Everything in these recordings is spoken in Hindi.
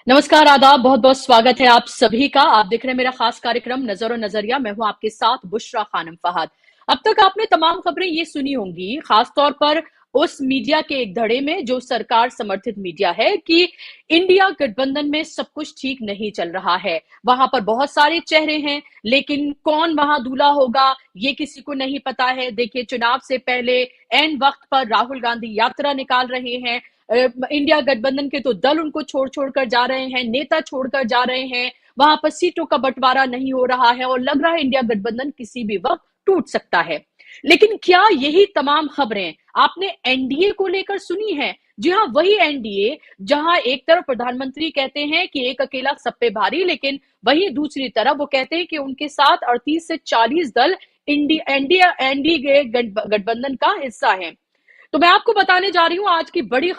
नमस्कार, आदाब, बहुत बहुत स्वागत है आप सभी का। आप देख रहे हैं मेरा खास कार्यक्रम नजर और नजरिया। मैं हूं आपके साथ बुशरा खानम फहद। अब तक आपने तमाम खबरें ये सुनी होंगी, खासतौर पर उस मीडिया के एक धड़े में जो सरकार समर्थित मीडिया है, कि इंडिया गठबंधन में सब कुछ ठीक नहीं चल रहा है। वहां पर बहुत सारे चेहरे हैं, लेकिन कौन वहां दूल्हा होगा ये किसी को नहीं पता है। देखिए, चुनाव से पहले एन वक्त पर राहुल गांधी यात्रा निकाल रहे हैं। इंडिया गठबंधन के तो दल उनको छोड़ छोड़ कर जा रहे हैं, नेता छोड़कर जा रहे हैं। वहां पर सीटों का बंटवारा नहीं हो रहा है और लग रहा है इंडिया गठबंधन किसी भी वक्त टूट सकता है। लेकिन क्या यही तमाम खबरें आपने एनडीए को लेकर सुनी है? जी हाँ, वही एनडीए जहां एक तरफ प्रधानमंत्री कहते हैं कि एक अकेला सब पे भारी, लेकिन वही दूसरी तरफ वो कहते हैं कि उनके साथ 38 से 40 दल इंडिया एनडीए गठबंधन का हिस्सा है। तो मैं आपको बताने जा रही हूं आज की बड़ी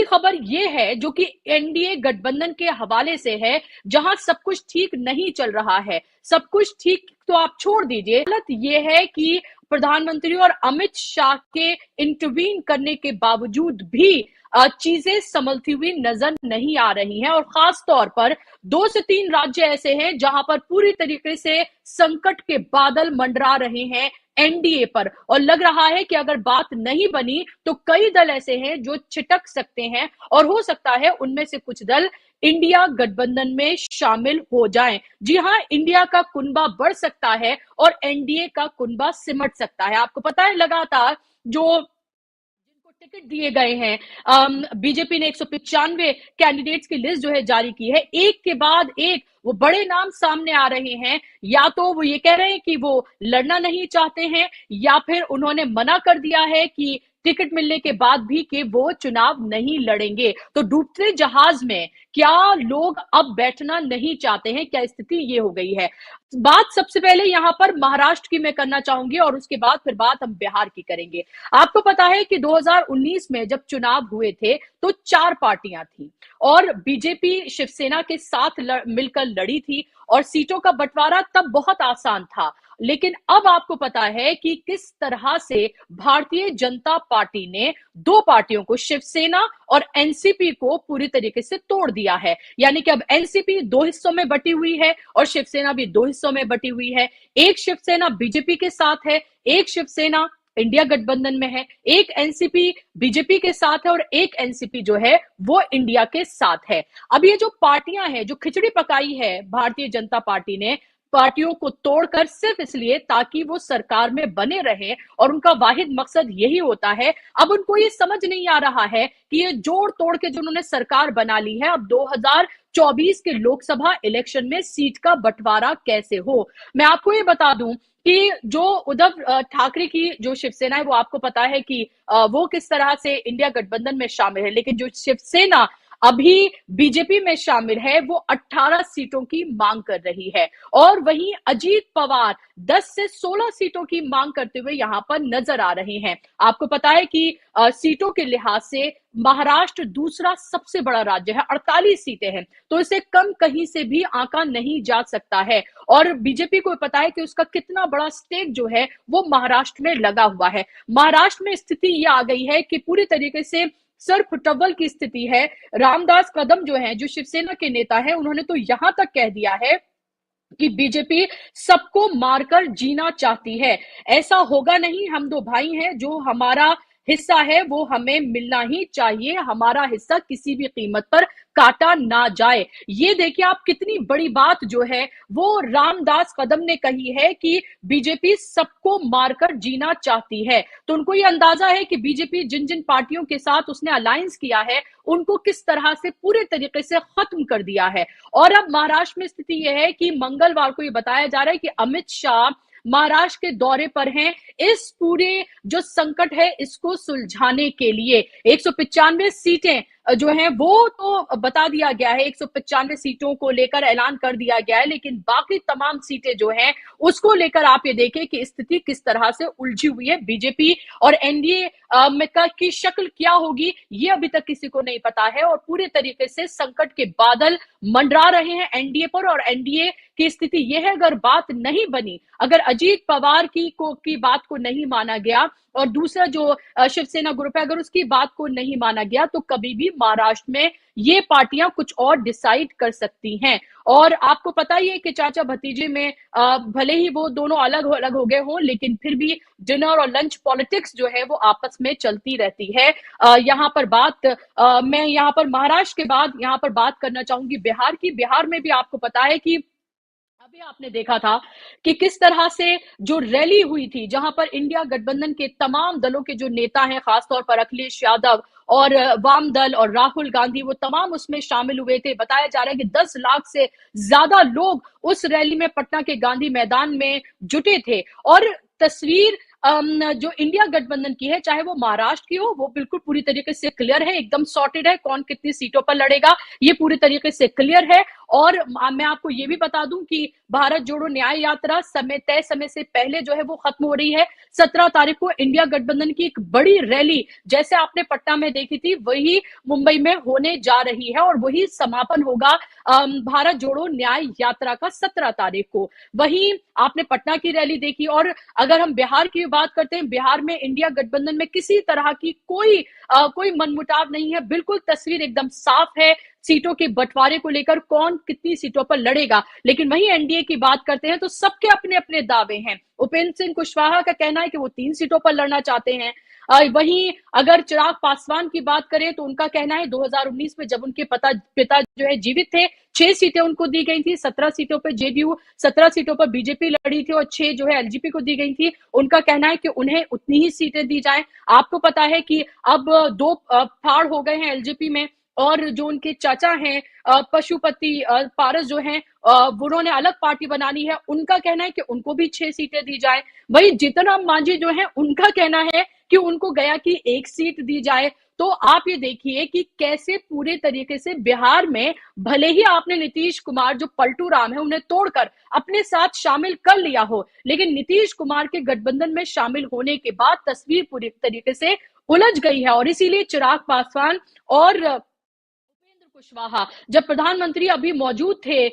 खबर ये है, जो कि एनडीए गठबंधन के हवाले से है, जहां सब कुछ ठीक नहीं चल रहा है। सब कुछ ठीक तो आप छोड़ दीजिए, हालत ये है कि प्रधानमंत्री और अमित शाह के इंटरवीन करने के बावजूद भी चीजें संभलती हुई नजर नहीं आ रही हैं। और खास तौर पर 2 से 3 राज्य ऐसे हैं जहां पर पूरी तरीके से संकट के बादल मंडरा रहे हैं एनडीए पर, और लग रहा है कि अगर बात नहीं बनी तो कई दल ऐसे हैं जो छिटक सकते हैं, और हो सकता है उनमें से कुछ दल इंडिया गठबंधन में शामिल हो जाएं। जी हां, इंडिया का कुनबा बढ़ सकता है और एनडीए का कुनबा सिमट सकता है। आपको पता है, लगातार जो जिनको टिकट दिए गए हैं, बीजेपी ने 195 कैंडिडेट्स की लिस्ट जो है जारी की है। एक के बाद एक वो बड़े नाम सामने आ रहे हैं। या तो वो ये कह रहे हैं कि वो लड़ना नहीं चाहते हैं, या फिर उन्होंने मना कर दिया है कि टिकट मिलने के बाद भी कि वो चुनाव नहीं लड़ेंगे। तो डूबते जहाज में क्या लोग अब बैठना नहीं चाहते हैं? क्या स्थिति ये हो गई है? बात सबसे पहले यहां पर महाराष्ट्र की मैं करना चाहूंगी, और उसके बाद फिर बात हम बिहार की करेंगे। आपको पता है कि 2019 में जब चुनाव हुए थे तो 4 पार्टियां थी, और बीजेपी शिवसेना के साथ मिलकर लड़ी थी, और सीटों का बंटवारा तब बहुत आसान था। लेकिन अब आपको पता है कि किस तरह से भारतीय जनता पार्टी ने 2 पार्टियों को, शिवसेना और एनसीपी को, पूरी तरीके से तोड़ दिया है। यानी कि अब एनसीपी 2 हिस्सों में बटी हुई है और शिवसेना भी 2 हिस्सों में बटी हुई है। एक शिवसेना बीजेपी के साथ है, एक शिवसेना इंडिया गठबंधन में है, एक एनसीपी बीजेपी के साथ है, और एक एनसीपी जो है वो इंडिया के साथ है। अब ये जो पार्टियां हैं, जो खिचड़ी पकाई है भारतीय जनता पार्टी ने पार्टियों को तोड़कर, सिर्फ इसलिए ताकि वो सरकार में बने रहे, और उनका वाहिद मकसद यही होता है। अब उनको ये समझ नहीं आ रहा है कि ये जोड़ तोड़ के जो उन्होंने सरकार बना ली है, अब 2024 के लोकसभा इलेक्शन में सीट का बंटवारा कैसे हो। मैं आपको ये बता दूं कि जो उद्धव ठाकरे की जो शिवसेना है, वो आपको पता है कि वो किस तरह से इंडिया गठबंधन में शामिल है, लेकिन जो शिवसेना अभी बीजेपी में शामिल है वो 18 सीटों की मांग कर रही है। और वहीं अजीत पवार 10 से 16 सीटों की मांग करते हुए यहां पर नजर आ रहे हैं। आपको पता है कि सीटों के लिहाज से महाराष्ट्र दूसरा सबसे बड़ा राज्य है, 48 सीटें हैं, तो इसे कम कहीं से भी आंका नहीं जा सकता है। और बीजेपी को पता है कि उसका कितना बड़ा स्टेक जो है वो महाराष्ट्र में लगा हुआ है। महाराष्ट्र में स्थिति ये आ गई है कि पूरी तरीके से सर फुटबल की स्थिति है। रामदास कदम जो है, जो शिवसेना के नेता है, उन्होंने तो यहां तक कह दिया है कि बीजेपी सबको मारकर जीना चाहती है। ऐसा होगा नहीं, हम 2 भाई हैं, जो हमारा हिस्सा है वो हमें मिलना ही चाहिए, हमारा हिस्सा किसी भी कीमत पर काटा ना जाए। ये देखिए आप, कितनी बड़ी बात जो है वो रामदास कदम ने कही है कि बीजेपी सबको मारकर जीना चाहती है। तो उनको ये अंदाजा है कि बीजेपी जिन जिन पार्टियों के साथ उसने अलायंस किया है उनको किस तरह से पूरे तरीके से खत्म कर दिया है। और अब महाराष्ट्र में स्थिति यह है कि मंगलवार को ये बताया जा रहा है कि अमित शाह महाराष्ट्र के दौरे पर हैं, इस पूरे जो संकट है इसको सुलझाने के लिए। 195 सीटें जो हैं वो तो बता दिया गया है, 195 सीटों को लेकर ऐलान कर दिया गया है, लेकिन बाकी तमाम सीटें जो हैं उसको लेकर आप ये देखें कि स्थिति किस तरह से उलझी हुई है। बीजेपी और एनडीए में की शक्ल क्या होगी ये अभी तक किसी को नहीं पता है, और पूरे तरीके से संकट के बादल मंडरा रहे हैं एनडीए पर, और एनडीए की स्थिति यह है, अगर बात नहीं बनी, अगर अजीत पवार की बात को नहीं माना गया और दूसरा जो शिवसेना ग्रुप है, अगर उसकी बात को नहीं माना गया, तो कभी भी महाराष्ट्र में ये पार्टियां कुछ और डिसाइड कर सकती हैं। और आपको पता ही है कि चाचा भतीजे में भले ही वो दोनों अलग अलग हो गए हों, लेकिन फिर भी डिनर और लंच पॉलिटिक्स जो है वो आपस में चलती रहती है। यहाँ पर मैं यहाँ पर महाराष्ट्र के बाद यहाँ पर बात करना चाहूंगी बिहार की। बिहार में भी आपको पता है कि अभी आपने देखा था कि किस तरह से जो रैली हुई थी, जहां पर इंडिया गठबंधन के तमाम दलों के जो नेता हैं, खासतौर पर अखिलेश यादव और वाम दल और राहुल गांधी, वो तमाम उसमें शामिल हुए थे। बताया जा रहा है कि 10 लाख से ज्यादा लोग उस रैली में पटना के गांधी मैदान में जुटे थे। और तस्वीर जो इंडिया गठबंधन की है, चाहे वो महाराष्ट्र की हो, वो बिल्कुल पूरी तरीके से क्लियर है, एकदम सॉर्टेड है। कौन कितनी सीटों पर लड़ेगा ये पूरी तरीके से क्लियर है। और मैं आपको ये भी बता दूं कि भारत जोड़ो न्याय यात्रा तय समय से पहले जो है वो खत्म हो रही है। 17 तारीख को इंडिया गठबंधन की एक बड़ी रैली, जैसे आपने पटना में देखी थी, वही मुंबई में होने जा रही है और वही समापन होगा भारत जोड़ो न्याय यात्रा का 17 तारीख को। वहीं आपने पटना की रैली देखी। और अगर हम बिहार की बात करते हैं, बिहार में इंडिया गठबंधन में किसी तरह की कोई मनमुटाव नहीं है। बिल्कुल तस्वीर एकदम साफ है सीटों के बंटवारे को लेकर, कौन कितनी सीटों पर लड़ेगा। लेकिन वहीं एनडीए की बात करते हैं तो सबके अपने अपने दावे हैं। उपेंद्र सिंह कुशवाहा का कहना है कि वो 3 सीटों पर लड़ना चाहते हैं। वहीं अगर चिराग पासवान की बात करें तो उनका कहना है 2019 में जब उनके पिता जो है जीवित थे, 6 सीटें उनको दी गई थी। 17 सीटों पर जेडीयू, 17 सीटों पर बीजेपी लड़ी थी और 6 जो है एलजेपी को दी गई थी। उनका कहना है कि उन्हें उतनी ही सीटें दी जाएं। आपको पता है कि अब 2 फाड़ हो गए हैं एलजेपी में, और जो उनके चाचा हैं पशुपति पारस जो हैं, उन्होंने अलग पार्टी बनानी है। उनका कहना है कि उनको भी 6 सीटें दी जाए। वही जीतन राम मांझी जो है, उनका कहना है कि उनको गया की 1 सीट दी जाए। तो आप ये देखिए कि कैसे पूरे तरीके से बिहार में, भले ही आपने नीतीश कुमार जो पलटू राम है उन्हें तोड़कर अपने साथ शामिल कर लिया हो, लेकिन नीतीश कुमार के गठबंधन में शामिल होने के बाद तस्वीर पूरी तरीके से उलझ गई है। और इसीलिए चिराग पासवान और उपेंद्र कुशवाहा जब प्रधानमंत्री अभी मौजूद थे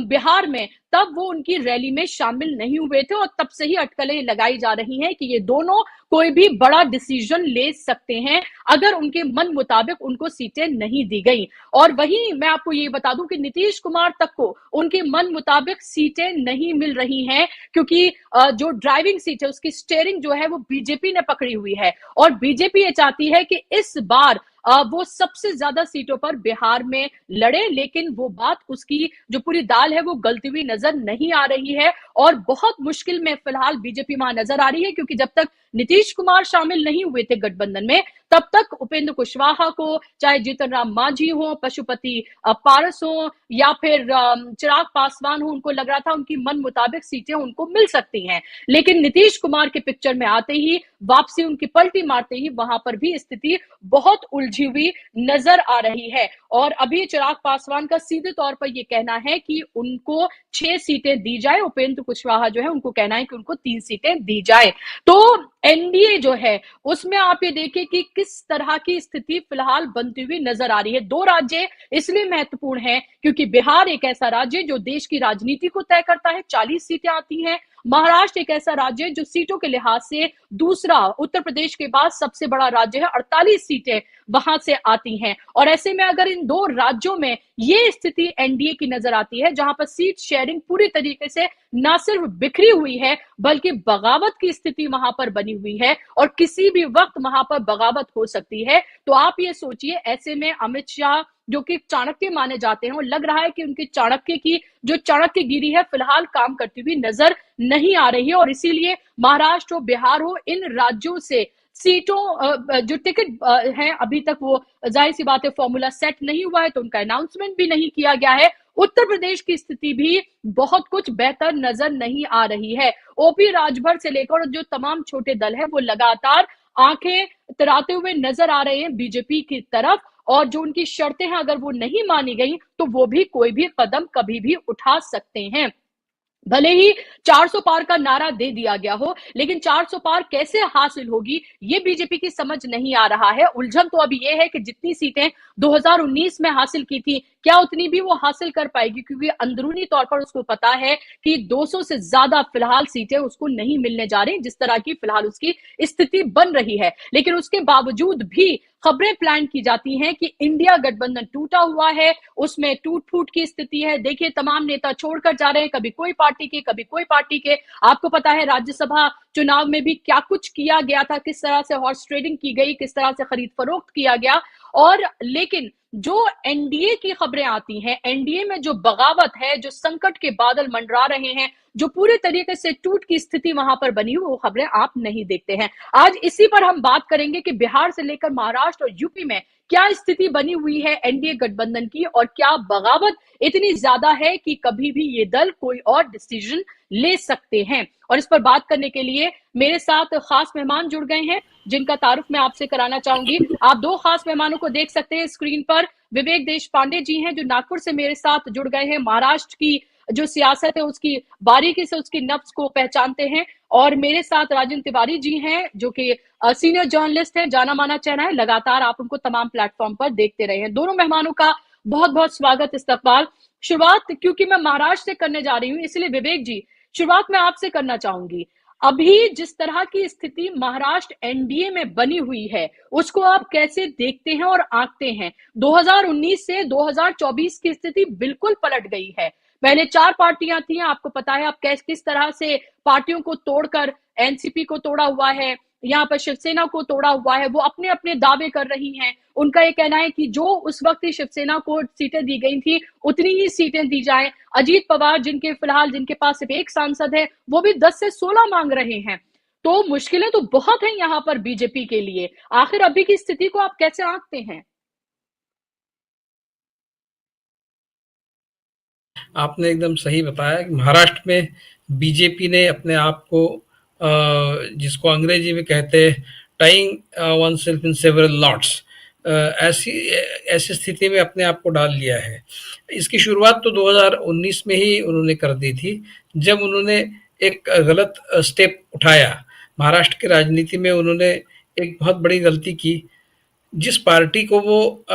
बिहार में, तब वो उनकी रैली में शामिल नहीं हुए थे। और तब से ही अटकलें लगाई जा रही हैं कि ये दोनों कोई भी बड़ा डिसीजन ले सकते हैं अगर उनके मन मुताबिक उनको सीटें नहीं दी गई। और वहीं मैं आपको ये बता दूं कि नीतीश कुमार तक को उनके मन मुताबिक सीटें नहीं मिल रही हैं, क्योंकि जो ड्राइविंग सीट है उसकी स्टीयरिंग जो है वो बीजेपी ने पकड़ी हुई है। और बीजेपी ये चाहती है कि इस बार वो सबसे ज्यादा सीटों पर बिहार में लड़े, लेकिन वो बात, उसकी जो पूरी दाल है वो गलती हुई नजर नहीं आ रही है। और बहुत मुश्किल में फिलहाल बीजेपी वहां नजर आ रही है, क्योंकि जब तक नीतीश कुमार शामिल नहीं हुए थे गठबंधन में, तब तक उपेंद्र कुशवाहा को, चाहे जीतन राम मांझी हो, पशुपति पारस हो या फिर चिराग पासवान हो, उनको लग रहा था उनकी मन मुताबिक सीटें उनको मिल सकती हैं। लेकिन नीतीश कुमार के पिक्चर में आते ही, वापसी उनकी पलटी मारते ही, वहां पर भी स्थिति बहुत उलझी हुई नजर आ रही है। और अभी चिराग पासवान का सीधे तौर पर यह कहना है कि उनको 6 सीटें दी जाए। उपेंद्र कुशवाहा जो है उनको कहना है कि उनको 3 सीटें दी जाए। तो एनडीए जो है उसमें आप ये देखिए कि किस तरह की स्थिति फिलहाल बनती हुई नजर आ रही है। 2 राज्य इसलिए महत्वपूर्ण हैं क्योंकि बिहार एक ऐसा राज्य जो देश की राजनीति को तय करता है, 40 सीटें आती हैं। महाराष्ट्र एक ऐसा राज्य है जो सीटों के लिहाज से दूसरा, उत्तर प्रदेश के बाद सबसे बड़ा राज्य है, 48 सीटें वहां से आती हैं। और ऐसे में अगर इन 2 राज्यों में ये स्थिति एनडीए की नजर आती है, जहां पर सीट शेयरिंग पूरी तरीके से ना सिर्फ बिखरी हुई है बल्कि बगावत की स्थिति वहां पर बनी हुई है और किसी भी वक्त वहां पर बगावत हो सकती है। तो आप ये सोचिए, ऐसे में अमित शाह जो कि चाणक्य माने जाते हैं, और लग रहा है कि उनकी चाणक्यगिरी है फिलहाल काम करती हुई नजर नहीं आ रही है। और इसीलिए महाराष्ट्र हो, बिहार हो, इन राज्यों से सीटों जो टिकट हैं, अभी तक वो जाहिर सी बात है फॉर्मूला सेट नहीं हुआ है, तो उनका अनाउंसमेंट भी नहीं किया गया है। उत्तर प्रदेश की स्थिति भी बहुत कुछ बेहतर नजर नहीं आ रही है। ओपी राजभर से लेकर जो तमाम छोटे दल है वो लगातार आंखें तराते हुए नजर आ रहे हैं बीजेपी की तरफ, और जो उनकी शर्तें हैं अगर वो नहीं मानी गई तो वो भी कोई भी कदम कभी भी उठा सकते हैं। भले ही 400 पार का नारा दे दिया गया हो, लेकिन 400 पार कैसे हासिल होगी ये बीजेपी की समझ नहीं आ रहा है। उलझन तो अभी ये है कि जितनी सीटें 2019 में हासिल की थी, क्या उतनी भी वो हासिल कर पाएगी, क्योंकि अंदरूनी तौर पर उसको पता है कि 200 से ज्यादा फिलहाल सीटें उसको नहीं मिलने जा रही, जिस तरह की फिलहाल उसकी स्थिति बन रही है। लेकिन उसके बावजूद भी खबरें प्लान की जाती हैं कि इंडिया गठबंधन टूटा हुआ है, उसमें टूट फूट की स्थिति है। देखिए, तमाम नेता छोड़कर जा रहे हैं, कभी कोई पार्टी के, कभी कोई पार्टी के। आपको पता है राज्यसभा चुनाव में भी क्या कुछ किया गया था, किस तरह से हॉर्स ट्रेडिंग की गई, किस तरह से खरीद फरोख्त किया गया। और लेकिन जो एनडीए की खबरें आती हैं, एनडीए में जो बगावत है, जो संकट के बादल मंडरा रहे हैं, जो पूरे तरीके से टूट की स्थिति वहां पर बनी हुई, वो खबरें आप नहीं देखते हैं। आज इसी पर हम बात करेंगे कि बिहार से लेकर महाराष्ट्र और यूपी में क्या स्थिति बनी हुई है एनडीए गठबंधन की, और क्या बगावत इतनी ज्यादा है कि कभी भी ये दल कोई और डिसीजन ले सकते हैं। और इस पर बात करने के लिए मेरे साथ खास मेहमान जुड़ गए हैं, जिनका तारुफ मैं आपसे कराना चाहूंगी। आप दो खास मेहमानों को देख सकते हैं स्क्रीन पर। विवेक देश पांडे जी हैं, जो नागपुर से मेरे साथ जुड़ गए हैं, महाराष्ट्र की जो सियासत है उसकी बारीकी से उसकी नब्ज को पहचानते हैं। और मेरे साथ राजन तिवारी जी हैं, जो कि सीनियर जर्नलिस्ट हैं, जाना माना चेहरा है, लगातार आप उनको तमाम प्लेटफॉर्म पर देखते रहे हैं। दोनों मेहमानों का बहुत बहुत स्वागत, इस्तकबाल। शुरुआत क्योंकि मैं महाराष्ट्र से करने जा रही हूँ, इसलिए विवेक जी, शुरुआत मैं आपसे करना चाहूंगी। अभी जिस तरह की स्थिति महाराष्ट्र एनडीए में बनी हुई है, उसको आप कैसे देखते हैं और आंकते हैं? 2019 से 2024 की स्थिति बिल्कुल पलट गई है। पहले 4 पार्टियां थी, आपको पता है अब किस तरह से पार्टियों को तोड़कर एनसीपी को तोड़ा हुआ है, यहाँ पर शिवसेना को तोड़ा हुआ है। वो अपने अपने दावे कर रही हैं। उनका ये कहना है कि जो उस वक्त शिवसेना को सीटें दी गई थी, उतनी ही सीटें दी जाएं। अजीत पवार, जिनके फिलहाल जिनके पास सिर्फ एक सांसद है, वो भी 10 से 16 मांग रहे हैं। तो मुश्किलें तो बहुत हैं यहाँ पर बीजेपी के लिए। आखिर अभी की स्थिति को आप कैसे आंकते हैं? आपने एकदम सही बताया कि महाराष्ट्र में बीजेपी ने अपने आप को जिसको अंग्रेजी में कहते हैं tying one self in several knots, ऐसी ऐसी स्थिति में अपने आप को डाल लिया है। इसकी शुरुआत तो 2019 में ही उन्होंने कर दी थी, जब उन्होंने एक गलत स्टेप उठाया। महाराष्ट्र की राजनीति में उन्होंने एक बहुत बड़ी गलती की। जिस पार्टी को वो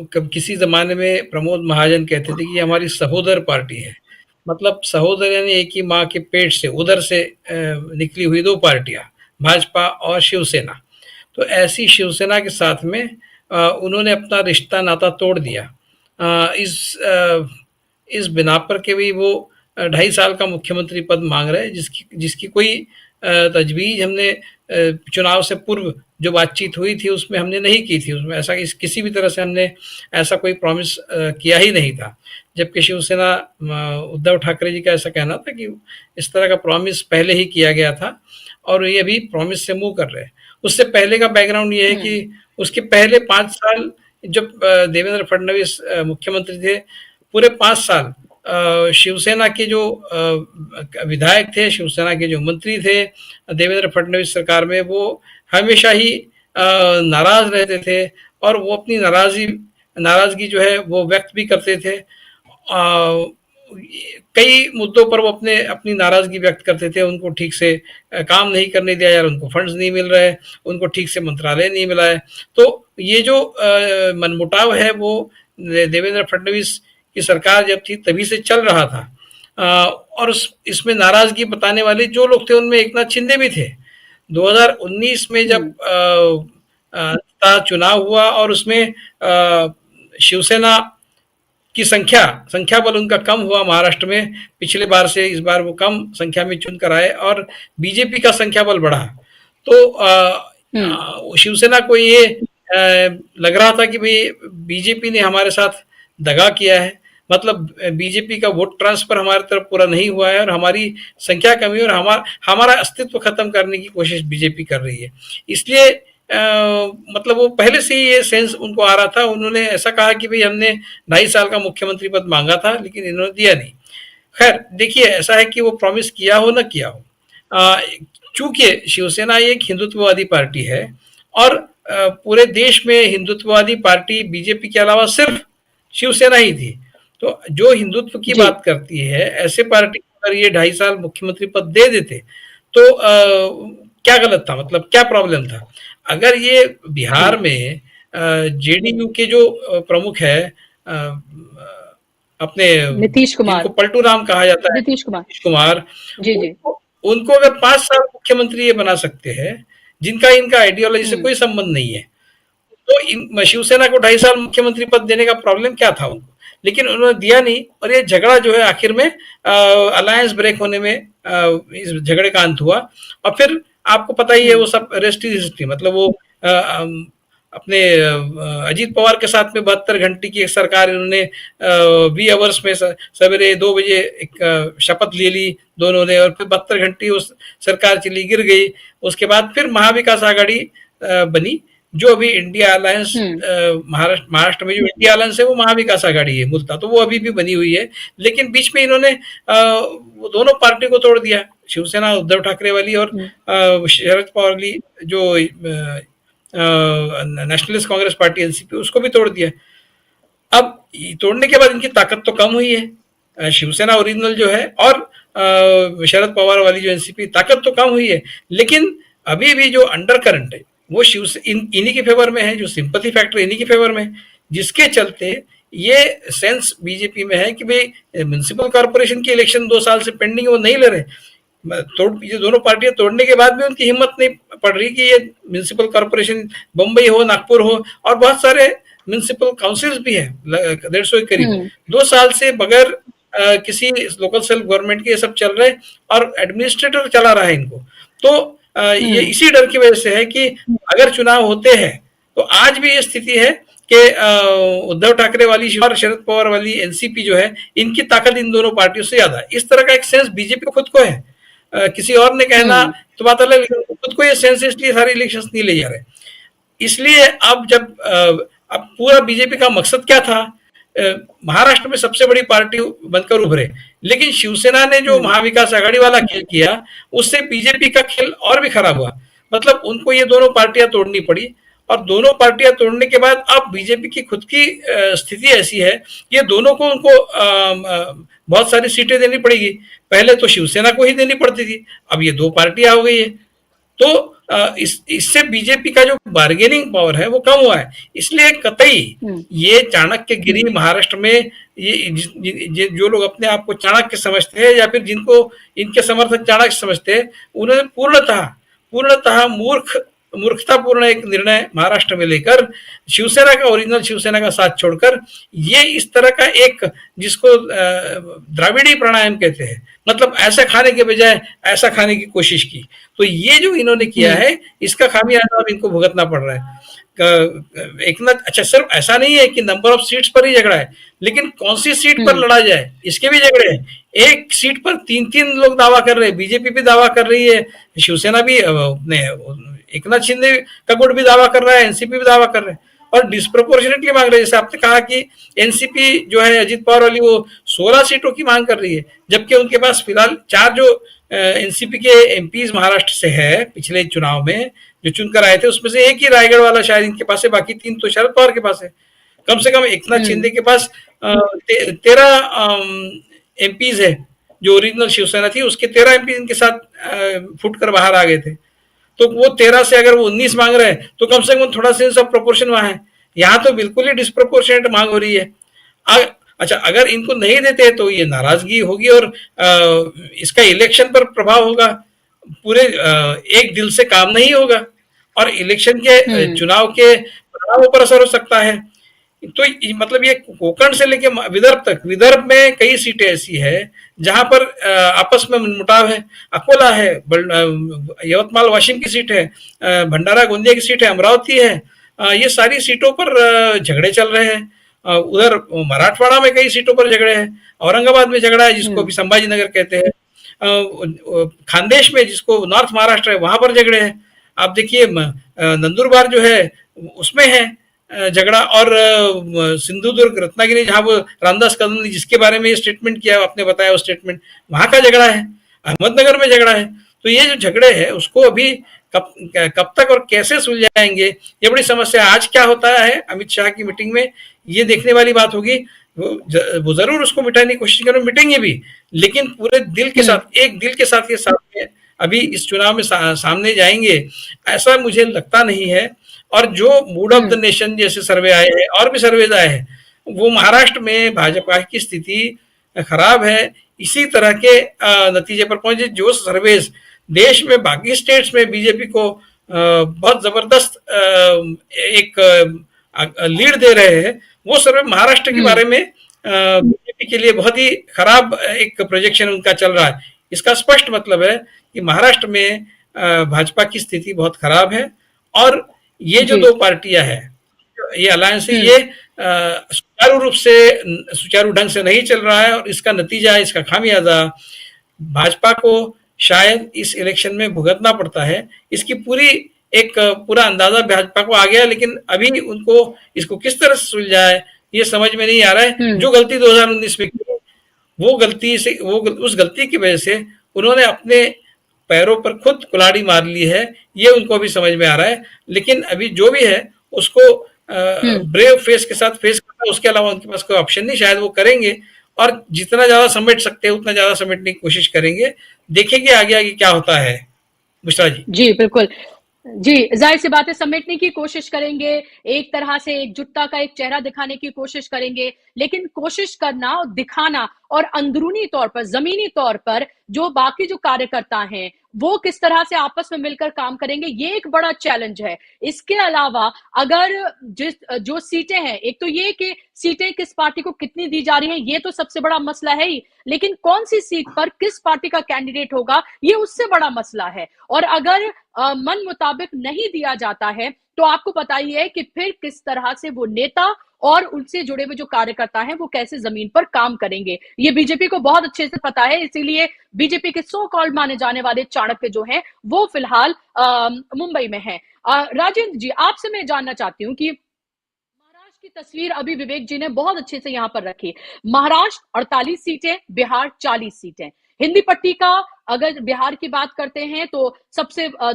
किसी ज़माने में प्रमोद महाजन कहते थे कि ये हमारी सहोदर पार्टी है। मतलब सहोदर यानी एक ही माँ के पेट से, उदर से निकली हुई 2 पार्टियाँ, भाजपा और शिवसेना। तो ऐसी शिवसेना के साथ में उन्होंने अपना रिश्ता नाता तोड़ दिया। इस बिना पर के भी वो 2.5 साल का मुख्यमंत्री पद माँग रहे हैं, जिसकी जिसकी कोई तजवीज़ हमने चुनाव से पूर्व जो बातचीत हुई थी उसमें हमने नहीं की थी। उसमें ऐसा किसी भी तरह से हमने ऐसा कोई प्रॉमिस किया ही नहीं था। जबकि शिवसेना उद्धव ठाकरे जी का ऐसा कहना था कि इस तरह का प्रॉमिस पहले ही किया गया था और ये अभी प्रॉमिस से मूव कर रहे हैं। उससे पहले का बैकग्राउंड ये है कि उसके पहले 5 साल जब देवेंद्र फडणवीस मुख्यमंत्री थे, पूरे 5 साल शिवसेना के जो विधायक थे, शिवसेना के जो मंत्री थे देवेंद्र फडणवीस सरकार में, वो हमेशा ही नाराज रहते थे और वो अपनी नाराजगी जो है वो व्यक्त भी करते थे। कई मुद्दों पर वो अपनी नाराजगी व्यक्त करते थे। उनको ठीक से काम नहीं करने दिया जा रहा, उनको फंड्स नहीं मिल रहे, उनको ठीक से मंत्रालय नहीं मिला है। तो ये जो मनमुटाव है वो देवेंद्र फडणवीस की सरकार जब थी तभी से चल रहा था। और इसमें नाराजगी बताने वाले जो लोग थे उनमें एकनाथ शिंदे भी थे। 2019 में जब चुनाव हुआ और उसमें शिवसेना की संख्या बल उनका कम हुआ महाराष्ट्र में, पिछले बार से इस बार वो कम संख्या में चुन कर आए और बीजेपी का संख्या बल बढ़ा। तो शिवसेना को ये लग रहा था कि भाई बीजेपी ने हमारे साथ दगा किया है, मतलब बीजेपी का वोट ट्रांसफर हमारी तरफ पूरा नहीं हुआ है और हमारी संख्या कमी और हमारा अस्तित्व खत्म करने की कोशिश बीजेपी कर रही है। इसलिए मतलब वो पहले से ही ये सेंस उनको आ रहा था। उन्होंने ऐसा कहा कि भाई हमने 2.5 साल का मुख्यमंत्री पद मांगा था लेकिन इन्होंने दिया नहीं। खैर देखिए, ऐसा है कि वो प्रॉमिस किया हो न किया हो, चूंकि शिवसेना एक हिंदुत्ववादी पार्टी है और पूरे देश में हिंदुत्ववादी पार्टी बीजेपी के अलावा सिर्फ शिवसेना ही थी। तो जो हिंदुत्व की बात करती है, ऐसे पार्टी अगर ये 2.5 साल मुख्यमंत्री पद दे देते तो क्या गलत था, मतलब क्या प्रॉब्लम था? अगर ये बिहार में जेडीयू के जो प्रमुख है अपने नीतीश जिनको कुमार। पलटू राम कहा जाता है, नीतीश कुमार। नीतीश कुमार, जी जी। उनको उनको अगर 5 साल मुख्यमंत्री ये बना सकते हैं, जिनका इनका आइडियोलॉजी से कोई संबंध नहीं है, तो शिवसेना को 2.5 साल मुख्यमंत्री पद देने का प्रॉब्लम क्या था उनको? लेकिन उन्होंने दिया नहीं, और ये झगड़ा जो है आखिर में अलायंस ब्रेक होने में इस झगड़े का अंत हुआ। और फिर आपको पता ही है वो सब रेस्ट इज हिस्ट्री, मतलब वो अपने अजीत पवार के साथ में 72 घंटे की एक सरकार इन्होंने वी आवर्स में सवेरे 2 बजे एक शपथ ले ली दोनों ने, और फिर 72 घंटे उस सरकार चली, गिर गई। उसके बाद फिर महाविकास आघाड़ी बनी, जो अभी इंडिया अलायंस महाराष्ट्र में जो इंडिया अलायंस है वो महाविकास आघाड़ी है मूलतः, तो वो अभी भी बनी हुई है। लेकिन बीच में इन्होंने वो दोनों पार्टी को तोड़ दिया, शिवसेना उद्धव ठाकरे वाली और शरद पवार वाली जो नेशनलिस्ट कांग्रेस पार्टी एनसीपी, उसको भी तोड़ दिया। अब तोड़ने के बाद इनकी ताकत तो कम हुई है, शिवसेना ओरिजिनल जो है और शरद पवार वाली जो एनसीपी, ताकत तो कम हुई है, लेकिन अभी भी जो अंडर करंट है वो इन्हीं के फेवर में है, जो सिंपैथी फैक्टर इन्हीं के फेवर में है, जिसके चलते ये सेंस बीजेपी में है कि भाई म्युनिसिपल कॉर्पोरेशन की इलेक्शन 2 साल से पेंडिंग, वो नहीं ले रहे। ये दोनों पार्टियां तोड़ने के बाद भी उनकी हिम्मत नहीं पड़ रही कि ये म्युनिसिपल कॉर्पोरेशन बम्बई हो, नागपुर हो, और बहुत सारे म्युनिसिपल काउंसिल्स भी है 150 के करीब, 2 साल से बगैर किसी लोकल सेल्फ गवर्नमेंट के ये सब चल रहे, और एडमिनिस्ट्रेटर चला रहा है इनको। तो ये इसी डर की वजह से है कि अगर चुनाव होते हैं तो आज भी ये स्थिति है कि उद्धव ठाकरे वाली और शरद पवार वाली एनसीपी जो है, इनकी ताकत इन दोनों पार्टियों से ज्यादा है। इस तरह का एक सेंस बीजेपी को खुद को है, किसी और ने कहना तो बात अलग, खुद को ये सेंस इसलिए सारे इलेक्शंस नहीं ले जा रहे। इसलिए अब जब अब पूरा बीजेपी का मकसद क्या था, महाराष्ट्र में सबसे बड़ी पार्टी बनकर उभरे, लेकिन शिवसेना ने जो महाविकास आघाड़ी वाला खेल किया, उससे बीजेपी का खेल और भी खराब हुआ। मतलब उनको ये दोनों पार्टियां तोड़नी पड़ी, और दोनों पार्टियां तोड़ने के बाद अब बीजेपी की खुद की स्थिति ऐसी है, ये दोनों को उनको बहुत सारी सीटें देनी पड़ेगी। पहले तो शिवसेना को ही देनी पड़ती थी, अब ये 2 पार्टियां हो गई है, तो इससे बीजेपी का जो बार्गेनिंग पावर है वो कम हुआ है। इसलिए कतई ये चाणक्यगिरी महाराष्ट्र में, ये जो लोग अपने आप को चाणक्य समझते हैं या फिर जिनको इनके समर्थक चाणक्य समझते हैं, उन्होंने पूर्णतः मूर्खतापूर्ण एक निर्णय महाराष्ट्र में लेकर शिवसेना का, ओरिजिनल शिवसेना का साथ छोड़कर, ये इस तरह का एक, जिसको द्राविड़ी प्राणायाम कहते हैं, मतलब ऐसा खाने के बजाय ऐसा खाने की कोशिश की। तो ये जो इन्होंने किया है, इसका खामियाजा अब इनको भुगतना पड़ रहा है। एक ना, अच्छा सिर्फ ऐसा नहीं है कि नंबर ऑफ सीट्स पर ही झगड़ा है, लेकिन कौन सी सीट पर लड़ा जाए इसके भी झगड़े हैं। एक सीट पर 3-3 लोग दावा कर रहे हैं, बीजेपी भी दावा कर रही है, शिवसेना भी, एकनाथ शिंदे का गुट भी दावा कर रहा है, एनसीपी भी दावा कर रहे हैं, और डिस्प्रोपोर्शनेटली मांग रहे हैं। जैसे आपने कहा कि एनसीपी जो है अजीत पवार वाली, वो 16 सीटों की मांग कर रही है, जबकि उनके पास फिलहाल 4 जो एनसीपी के एमपीज महाराष्ट्र से है, पिछले चुनाव में जो चुनकर आए थे, उसमें से एक ही रायगढ़ वाला शायद इनके पास है, बाकी 3 तो शरद पवार के पास है। कम से कम एकनाथ शिंदे के पास 13 एमपीज है, जो ओरिजिनल शिवसेना थी उसके 13 एमपी इनके साथ फुट कर बाहर आ गए थे। तो वो 13 से अगर वो 19 मांग रहे हैं, तो कम से कम थोड़ा सेंस ऑफ प्रोपोर्शन वहां है। यहाँ तो बिल्कुल ही डिस्प्रोपोर्शनेट मांग हो रही है। अच्छा, अगर इनको नहीं देते तो ये नाराजगी होगी, और इसका इलेक्शन पर प्रभाव होगा, पूरे एक दिल से काम नहीं होगा, और इलेक्शन के चुनाव के परिणामों पर असर हो सकता है। तो मतलब ये कोकण से लेके विदर्भ तक, विदर्भ में कई सीटें ऐसी है जहां पर आपस में मुटाव है। अकोला है, यवतमाल वाशिम की सीट है, भंडारा गोंदिया की सीट है, अमरावती है, ये सारी सीटों पर झगड़े चल रहे हैं। उधर मराठवाड़ा में कई सीटों पर झगड़े हैं, औरंगाबाद में झगड़ा है जिसको भी संभाजी नगर कहते हैं, खानदेश में जिसको नॉर्थ महाराष्ट्र है वहां पर झगड़े हैं। आप देखिए नंदुरबार जो है उसमें है झगड़ा, और सिंधुदुर्ग, रत्नागिरी, जहां वो रामदास कदम ने जिसके बारे में ये स्टेटमेंट किया, आपने बताया वो स्टेटमेंट, वहां का झगड़ा है, अहमदनगर में झगड़ा है। तो ये जो झगड़े हैं उसको अभी कब तक और कैसे सुलझाएंगे, ये बड़ी समस्या। आज क्या होता है अमित शाह की मीटिंग में, ये देखने वाली बात होगी। वो ज़रूर उसको मिटाने की कोशिश करें, मिटेंगे भी, लेकिन पूरे दिल के हम्म। साथ, एक दिल के साथ ये सामने अभी इस चुनाव में सामने जाएँगे, ऐसा मुझे लगता नहीं है। और जो mood off the hmm. Nation जैसे सर्वे आए हैं और भी सर्वेज आए हैं, वो महाराष्ट्र में भाजपा की स्थिति खराब है, इसी तरह के नतीजे पर पहुंचे। जो सर्वेज देश में बाकी स्टेट्स में बीजेपी को बहुत जबरदस्त एक लीड दे रहे हैं, वो सर्वे महाराष्ट्र के हम्म। बारे में बीजेपी के लिए बहुत ही खराब एक प्रोजेक्शन उनका चल रहा है। इसका स्पष्ट मतलब है कि महाराष्ट्र में भाजपा की स्थिति बहुत खराब है। और ये जो जी। दो पार्टियां हैं, ये अलायंस है, हम्म। ये सुचारू रूप से, सुचारू ढंग से नहीं चल रहा है। और इसका नतीजा, इसका खामियाजा भाजपा को शायद इस इलेक्शन में भुगतना पड़ता है। इसकी पूरी एक पूरा अंदाजा भाजपा को आ गया, लेकिन अभी उनको इसको किस तरह से सुलझाए ये समझ में नहीं आ रहा है। हम्म। जो गलती 2019 में की, वो गलती से उस गलती की वजह से उन्होंने अपने पैरों पर खुद कुल्हाड़ी मार ली है, ये उनको भी समझ में आ रहा है। लेकिन अभी जो भी है उसको हम्म। ब्रेव फेस के साथ फेस करना, उसके अलावा उनके पास कोई ऑप्शन नहीं। शायद वो करेंगे और जितना ज्यादा समेट सकते हैं उतना ज्यादा समेटने की कोशिश करेंगे। देखेंगे आगे आगे क्या होता है। बुशरा जी। जी, बिल्कुल। जी, ज़ाहिर-सी बात है समेटने की कोशिश करेंगे, एक तरह से एकजुटता का एक चेहरा दिखाने की कोशिश करेंगे, लेकिन कोशिश करना और दिखाना और अंदरूनी तौर पर, ज़मीनी तौर पर जो बाकी जो कार्यकर्ता हैं, वो किस तरह से आपस में मिलकर काम करेंगे, ये एक बड़ा चैलेंज है। इसके अलावा अगर जो सीटें हैं, एक तो ये कि सीटें किस पार्टी को कितनी दी जा रही हैं, ये तो सबसे बड़ा मसला है ही, लेकिन कौन-सी सीट पर किस पार्टी का कैंडिडेट होगा, ये उससे बड़ा मसला है। और अगर मन मुताबिक नहीं दिया जाता है तो आपको पता ही है कि फिर किस तरह से वो नेता और उनसे जुड़े हुए जो कार्यकर्ता हैं वो कैसे जमीन पर काम करेंगे। ये बीजेपी को बहुत अच्छे से पता है, इसीलिए बीजेपी के सो कॉल्ड माने जाने वाले चाणक्य जो हैं वो फिलहाल मुंबई में हैं। राजेंद्र जी, आपसे मैं जानना चाहती हूँ कि महाराष्ट्र की तस्वीर अभी विवेक जी ने बहुत अच्छे से यहाँ पर रखी। महाराष्ट्र 48 सीटें, बिहार 40 सीटें। हिंदी पट्टी का अगर बिहार की बात करते हैं तो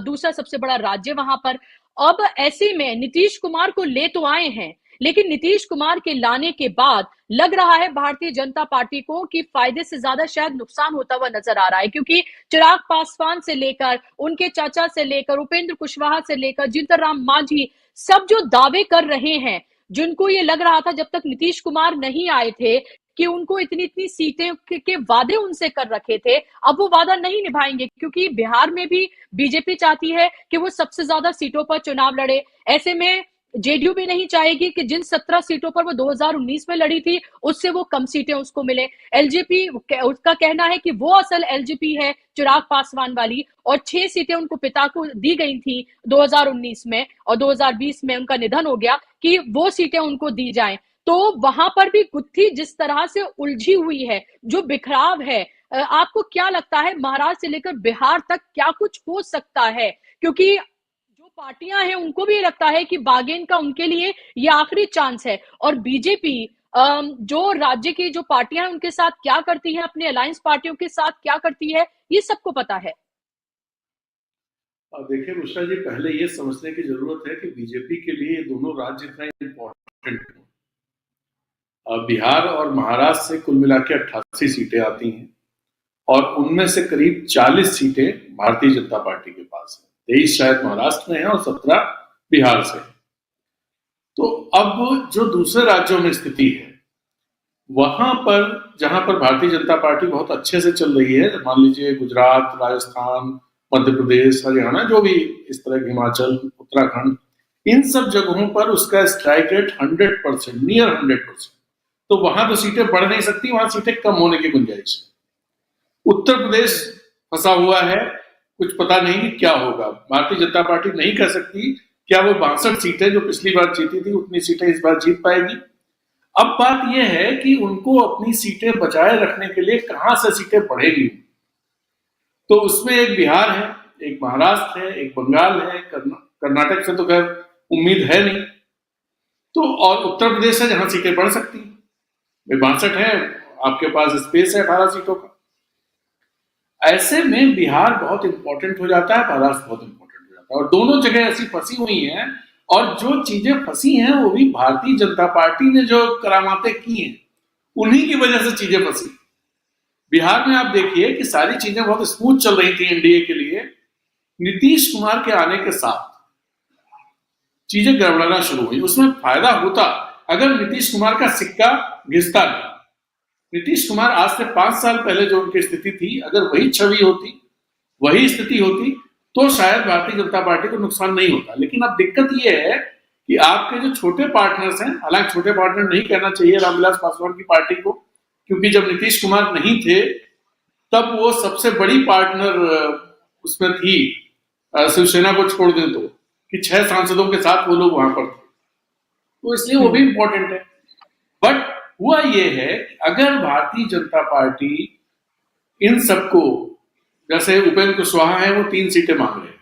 दूसरा सबसे बड़ा राज्य वहां पर। अब ऐसे में नीतीश कुमार को ले तो आए हैं, लेकिन नीतीश कुमार के लाने के बाद लग रहा है भारतीय जनता पार्टी को कि फायदे से ज्यादा शायद नुकसान होता हुआ नजर आ रहा है, क्योंकि चिराग पासवान से लेकर उनके चाचा से लेकर उपेंद्र कुशवाहा से लेकर जीतन राम मांझी सब जो दावे कर रहे हैं, जिनको ये लग रहा था जब तक नीतीश कुमार नहीं आए थे कि उनको इतनी इतनी सीटें के वादे उनसे कर रखे थे, अब वो वादा नहीं निभाएंगे, क्योंकि बिहार में भी बीजेपी चाहती है कि वो सबसे ज्यादा सीटों पर चुनाव लड़े। ऐसे में जेडीयू भी नहीं चाहेगी कि जिन 17 सीटों पर वो 2019 में लड़ी थी उससे वो कम सीटें उसको मिले। एलजेपी उसका कहना है कि वो असल एलजेपी है चिराग पासवान वाली, और 6 सीटें उनको पिता को दी गई थी 2019 में और 2020 में उनका निधन हो गया, कि वो सीटें उनको दी जाएं। तो वहां पर भी गुत्थी जिस तरह से उलझी हुई है, जो बिखराव है, आपको क्या लगता है महाराष्ट्र से लेकर बिहार तक क्या कुछ हो सकता है? क्योंकि जो पार्टियां हैं उनको भी लगता है कि बागेन का उनके लिए ये आखिरी चांस है, और बीजेपी जो राज्य की जो पार्टियां हैं उनके साथ क्या करती है, अपने अलायंस पार्टियों के साथ क्या करती है, ये सबको पता है। देखिए मिश्रा जी, पहले ये समझने की जरूरत है कि बीजेपी के लिए ये दोनों राज्य इतना इम्पोर्टेंट है। बिहार और महाराष्ट्र से कुल मिला के 88 सीटें आती हैं और उनमें से करीब 40 सीटें भारतीय जनता पार्टी के पास है। 23 शायद महाराष्ट्र में है और 17 बिहार से है। तो अब जो दूसरे राज्यों में स्थिति है, वहां पर जहां पर भारतीय जनता पार्टी बहुत अच्छे से चल रही है, मान लीजिए गुजरात, राजस्थान, मध्य प्रदेश, हरियाणा, जो भी इस तरह, हिमाचल, उत्तराखंड, इन सब जगहों पर उसका स्ट्राइक रेट 100%, नियर 100%। तो वहां तो सीटें बढ़ नहीं सकती, वहां सीटें कम होने की गुंजाइश है। उत्तर प्रदेश फंसा हुआ है, कुछ पता नहीं कि क्या होगा। भारतीय जनता पार्टी नहीं कह सकती क्या वो 62 सीटें जो पिछली बार जीती थी उतनी सीटें इस बार जीत पाएगी। अब बात यह है कि उनको अपनी सीटें बचाए रखने के लिए कहां से सीटें बढ़ेगी। तो उसमें एक बिहार है, एक महाराष्ट्र है, एक बंगाल है, कर्नाटक से तो खैर उम्मीद है नहीं, तो और उत्तर प्रदेश है जहां सीटें बढ़ सकती हैं। 62 है, आपके पास स्पेस है 18 सीटों का। ऐसे में बिहार बहुत इंपॉर्टेंट हो जाता है, महाराष्ट्र बहुत इंपॉर्टेंट हो जाता है, और दोनों जगह ऐसी फंसी हुई हैं। और जो चीजें फंसी हैं वो भी भारतीय जनता पार्टी ने जो करामातें की हैं उन्हीं की वजह से चीजें फंसी। बिहार में आप देखिए कि सारी चीजें बहुत स्मूथ चल रही थी एनडीए के लिए, नीतीश कुमार के आने के साथ चीजें गड़बड़ाना शुरू हुई। उसमें फायदा होता अगर नीतीश कुमार का सिक्का घिसता नहीं। नीतीश कुमार आज से 5 साल पहले जो उनकी स्थिति थी, अगर वही छवि होती, वही स्थिति होती, तो शायद भारतीय जनता पार्टी को नुकसान नहीं होता। लेकिन अब दिक्कत यह है कि आपके जो छोटे पार्टनर्स हैं, हालांकि छोटे पार्टनर नहीं कहना चाहिए रामविलास पासवान की पार्टी को, क्योंकि जब नीतीश कुमार नहीं थे तब वो सबसे बड़ी पार्टनर उसमें थी, शिवसेना को छोड़ दें तो, कि 6 सांसदों के साथ वो लोग वहां पर थे, तो इसलिए वो भी इंपॉर्टेंट है। बट हुआ ये है कि अगर भारतीय जनता पार्टी इन सबको, जैसे उपेंद्र कुशवाहा है वो 3 सीटें मांग रहे हैं,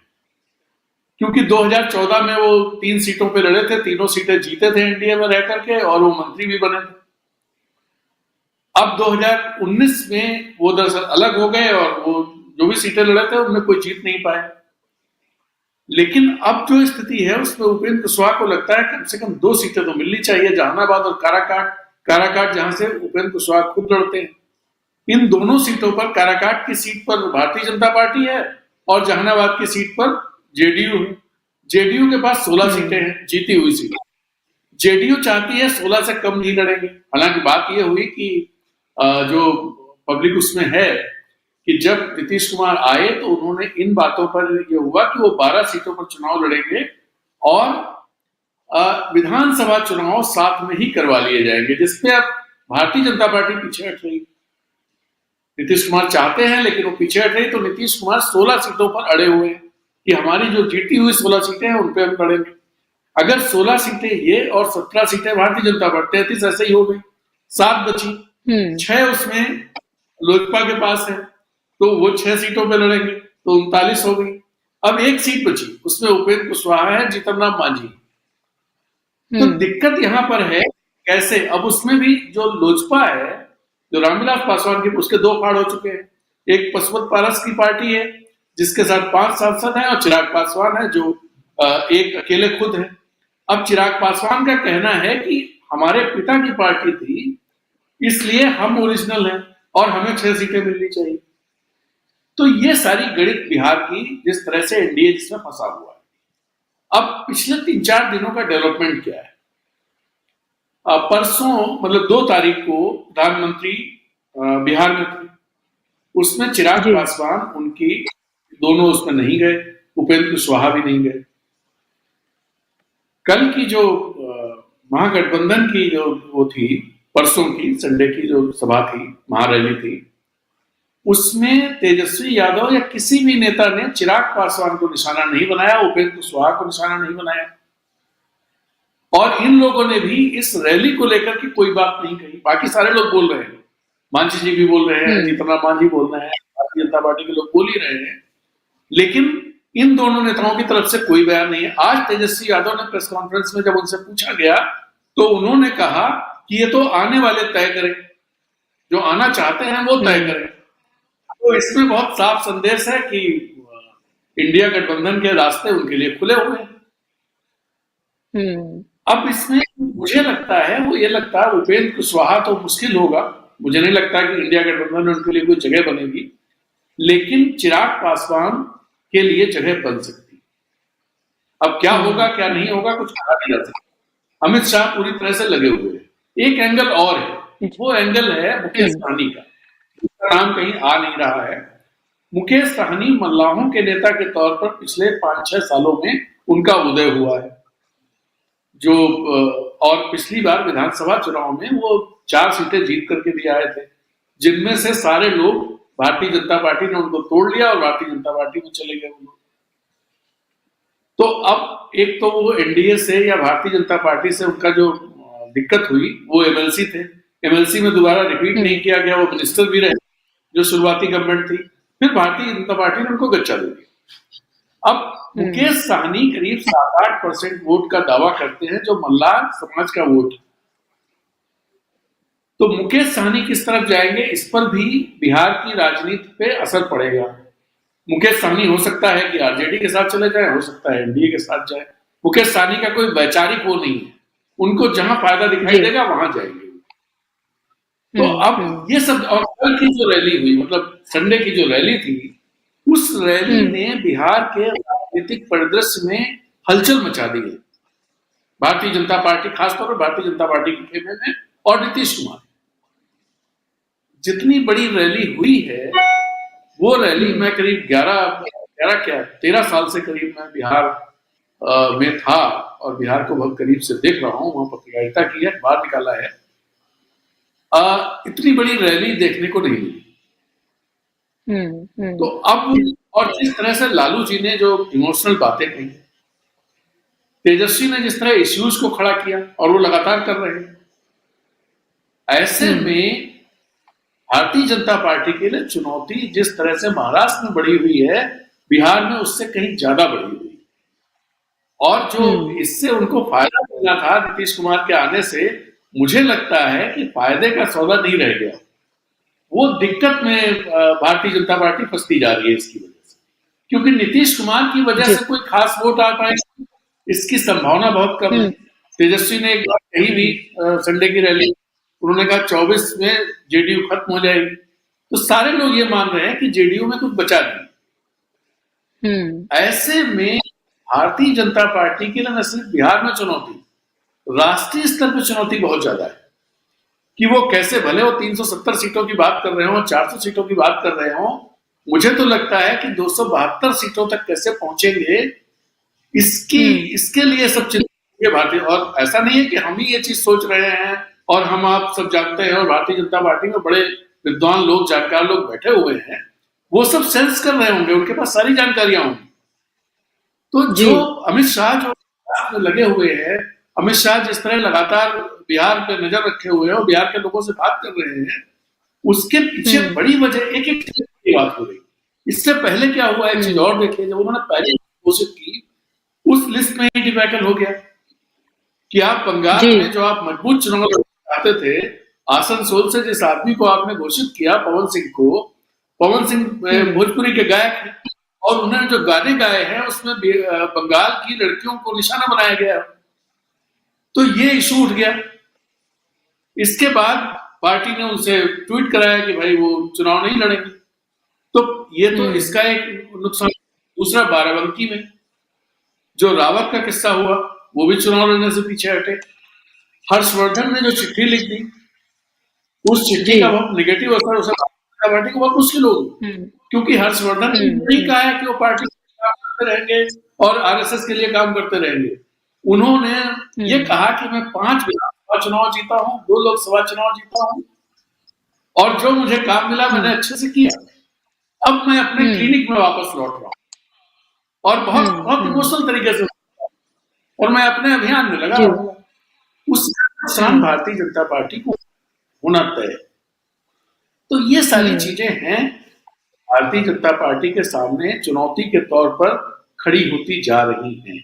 क्योंकि 2014 में वो 3 सीटों पे लड़े थे, तीनों सीटें जीते थे एनडीए में रह करके, और वो मंत्री भी बने थे। अब 2019 में वो दरअसल अलग हो गए और वो जो भी सीटें लड़े थे उनमें कोई जीत नहीं पाए। लेकिन अब जो स्थिति है उसमें उपेंद्र कुशवाहा को लगता है कम से कम 2 सीटें तो मिलनी चाहिए, जहानाबाद और काराकाट जहां से उपेंद्र कुशवाहा खुद लड़ते हैं। इन दोनों सीटों पर, काराकाट की सीट पर भारतीय जनता पार्टी है और जहानाबाद की सीट पर जेडीयू है। जेडीयू के पास 16 सीटें हैं, जीती हुई सीटें। जेडीयू चाहती है 16 से कम नहीं लड़ेंगे। हालांकि बात यह हुई कि जो पब्लिक उसमें है कि जब नीतीश कुमार आए तो उन्होंने इन बातों पर यह हुआ कि वो 12 सीटों पर चुनाव लड़ेंगे और विधानसभा चुनाव साथ में ही करवा लिए जाएंगे, जिसपे अब भारतीय जनता पार्टी पीछे हट रही। नीतीश कुमार चाहते हैं लेकिन वो पीछे हट रही, तो नीतीश कुमार 16 सीटों पर अड़े हुए हैं कि हमारी जो जीती हुई 16 सीटें हैं उन पर हम लड़ेंगे। अगर 16 सीटें ये और 17 सीटें भारतीय जनता पार्टी, 33 ऐसे ही हो गई, 7 बची, 6 उसमें लोजपा के पास है, तो वो 6 सीटों पे लड़ेंगे, तो 39 हो गई। अब 1 सीट बची, उसमें उपेंद्र कुशवाहा है, जीतन राम मांझी। तो दिक्कत यहां पर है कैसे, अब उसमें भी जो लोजपा है, जो रामविलास पासवान की, उसके 2 फाड़ हो चुके हैं। एक पशुपत पारस की पार्टी है जिसके साथ 5 सांसद हैं, और चिराग पासवान है जो एक अकेले खुद है। अब चिराग पासवान का कहना है कि हमारे पिता की पार्टी थी इसलिए हम ओरिजिनल हैं और हमें 6 सीटें मिलनी चाहिए। तो ये सारी गणित बिहार की जिस तरह से एनडीए जिसमें फंसा हुआ है। अब पिछले 3-4 दिनों का डेवलपमेंट क्या है? परसों मतलब 2 तारीख को प्रधानमंत्री बिहार में थे, उसमें चिराग पासवान उनकी दोनों उसमें नहीं गए, उपेंद्र कुशवाहा भी नहीं गए। कल की जो महागठबंधन की जो वो थी, परसों की संडे की जो सभा थी, महारैली थी, उसमें तेजस्वी यादव या किसी भी नेता ने चिराग पासवान को निशाना नहीं बनाया, उपेंद्र कुशवाहा को निशाना नहीं बनाया, और इन लोगों ने भी इस रैली को लेकर के कोई बात नहीं कही। बाकी सारे लोग बोल रहे हैं, मांझी जी भी बोल रहे हैं, जीतन राम मांझी बोल रहे हैं, भारतीय जनता पार्टी के लोग बोल ही रहे हैं, लेकिन इन दोनों नेताओं की तरफ से कोई बयान नहीं है। आज तेजस्वी यादव ने प्रेस कॉन्फ्रेंस में जब उनसे पूछा गया तो उन्होंने कहा कि ये तो आने वाले तय करें, जो आना चाहते हैं वो तय करें। तो इसमें बहुत साफ संदेश है कि इंडिया गठबंधन के रास्ते उनके लिए खुले हुए हैं। अब इसमें मुझे लगता है, वो ये लगता है उपेंद्र कुशवाहा तो मुश्किल होगा, मुझे नहीं लगता कि इंडिया गठबंधन में उनके लिए कोई जगह बनेगी, लेकिन चिराग पासवान के लिए जगह बन सकती। अब क्या होगा क्या नहीं होगा कुछ कहा नहीं जा सकता। अमित शाह पूरी तरह से लगे हुए हैं। एक एंगल और है, वो एंगल है मुकेश सहनी का, उसका नाम कहीं आ नहीं रहा है। मुकेश सहनी मल्लाहों के नेता के तौर पर पिछले 5-6 सालों में उनका उदय हुआ है, जो और पिछली बार विधानसभा चुनाव में वो 4 सीटें जीत करके भी आए थे, जिनमें से सारे लोग भारतीय जनता पार्टी ने उनको तोड़ लिया और भारतीय जनता पार्टी में चले गए। तो अब एक तो वो एनडीए से या भारतीय जनता पार्टी से उनका जो दिक्कत हुई, वो एमएलसी थे, एमएलसी में दोबारा रिपीट नहीं किया गया, वो मिनिस्टर भी रहे जो शुरुआती गवर्नमेंट थी, फिर भारतीय जनता पार्टी ने उनको गच्चा दे दिया। अब मुकेश सहनी करीब 7-8% वोट का दावा करते हैं, जो मल्लाह समाज का वोट है। तो मुकेश सहनी किस तरफ जाएंगे, इस पर भी बिहार की राजनीति पे असर पड़ेगा। मुकेश सहनी हो सकता है कि आरजेडी के साथ चले जाए, हो सकता है एनडीए के साथ जाए। मुकेश सहनी का कोई वैचारिक वो नहीं है, उनको जहां फायदा दिखाई देगा वहां जाएंगे। तो अब ये सब, और कल की जो रैली हुई, मतलब संडे की जो रैली थी, उस रैली ने बिहार के राजनीतिक परिदृश्य में हलचल मचा दी है। भारतीय जनता पार्टी, खासतौर पर भारतीय जनता पार्टी के खेमे में, और नीतीश कुमार, जितनी बड़ी रैली हुई है, वो रैली मैं करीब 13 साल से करीब मैं बिहार में था और बिहार को बहुत करीब से देख रहा हूं, वहां पत्रकारिता की है, बाहर निकाला है। इतनी बड़ी रैली देखने को नहीं मिली। तो अब, और जिस तरह से लालू जी ने जो इमोशनल बातें कही, तेजस्वी ने जिस तरह इश्यूज को खड़ा किया, और वो लगातार कर रहे हैं, ऐसे में भारतीय जनता पार्टी के लिए चुनौती जिस तरह से महाराष्ट्र में बढ़ी हुई है, बिहार में उससे कहीं ज्यादा बढ़ी हुई है। और जो इससे उनको फायदा मिलना था नीतीश कुमार के आने से, मुझे लगता है कि फायदे का सौदा नहीं रह गया। वो दिक्कत में भारतीय जनता पार्टी फंसती जा रही है इसकी वजह से, क्योंकि नीतीश कुमार की वजह से कोई खास वोट आ पाएगी, इसकी संभावना बहुत कम है। तेजस्वी ने एक बात कही भी संडे की रैली, उन्होंने कहा 24 में जेडीयू खत्म हो जाएगी। तो सारे लोग ये मान रहे हैं कि जेडीयू में कुछ बचा नहीं। ऐसे में भारतीय जनता पार्टी के लिए न सिर्फ बिहार में चुनौती, राष्ट्रीय स्तर पर चुनौती बहुत ज्यादा है कि वो कैसे, भले वो 370 सीटों की बात कर रहे हो, 400 सीटों की बात कर रहे हो, मुझे तो लगता है कि 272 सीटों तक कैसे पहुंचेंगे, इसके लिए सब चिंता भारतीय। और ऐसा नहीं है कि हम ही ये चीज सोच रहे हैं और हम आप सब जानते हैं, और भारतीय जनता पार्टी में बड़े विद्वान लोग, जानकार लोग बैठे हुए हैं, वो सब सेंस कर रहे होंगे, उनके पास सारी जानकारियां होंगी। तो जो अमित शाह जो लगे हुए हैं, अमित शाह जिस तरह लगातार बिहार पे नजर रखे हुए हैं और बिहार के लोगों से बात कर रहे हैं, उसके पीछे बड़ी वजह एक की बात हो रही। इससे पहले क्या हुआ, एक चीज और देखिए, जब उन्होंने पहले घोषित की, उस लिस्ट में ही डिबैकल हो गया कि आप बंगाल में जो आप मजबूत चुनाव चाहते थे, आसनसोल से जिस आदमी को आपने घोषित किया, पवन सिंह भोजपुरी के गायक हैं, और उन्होंने जो गाने गाए हैं उसमें बंगाल की लड़कियों को निशाना बनाया गया, तो ये इशू उठ गया। इसके बाद पार्टी ने उनसे ट्वीट कराया कि भाई वो चुनाव नहीं लड़ेंगे। तो ये तो इसका एक नुकसान। दूसरा, बाराबंकी में जो रावत का किस्सा हुआ, वो भी चुनाव लड़ने से पीछे हटे। हर्षवर्धन ने जो चिट्ठी लिख दी, उस चिट्ठी का बहुत निगेटिव असर उस पार्टी को बहुत मुश्किल होगी, क्योंकि हर्षवर्धन ने नहीं कहा है कि वो पार्टी काम करते रहेंगे और आरएसएस के लिए काम करते रहेंगे। उन्होंने ये कहा कि मैं 5 विधानसभा चुनाव जीता हूं, 2 लोकसभा चुनाव जीता हूं, और जो मुझे काम मिला मैंने अच्छे से किया। अब मैं अपने क्लिनिक में वापस लौट रहा हूं, और बहुत इमोशनल तरीके से, और मैं अपने अभियान में लगा हूं। उसका नुकसान भारतीय जनता पार्टी को होना तय। तो ये सारी चीजें हैं भारतीय जनता पार्टी के सामने चुनौती के तौर पर खड़ी होती जा रही हैं।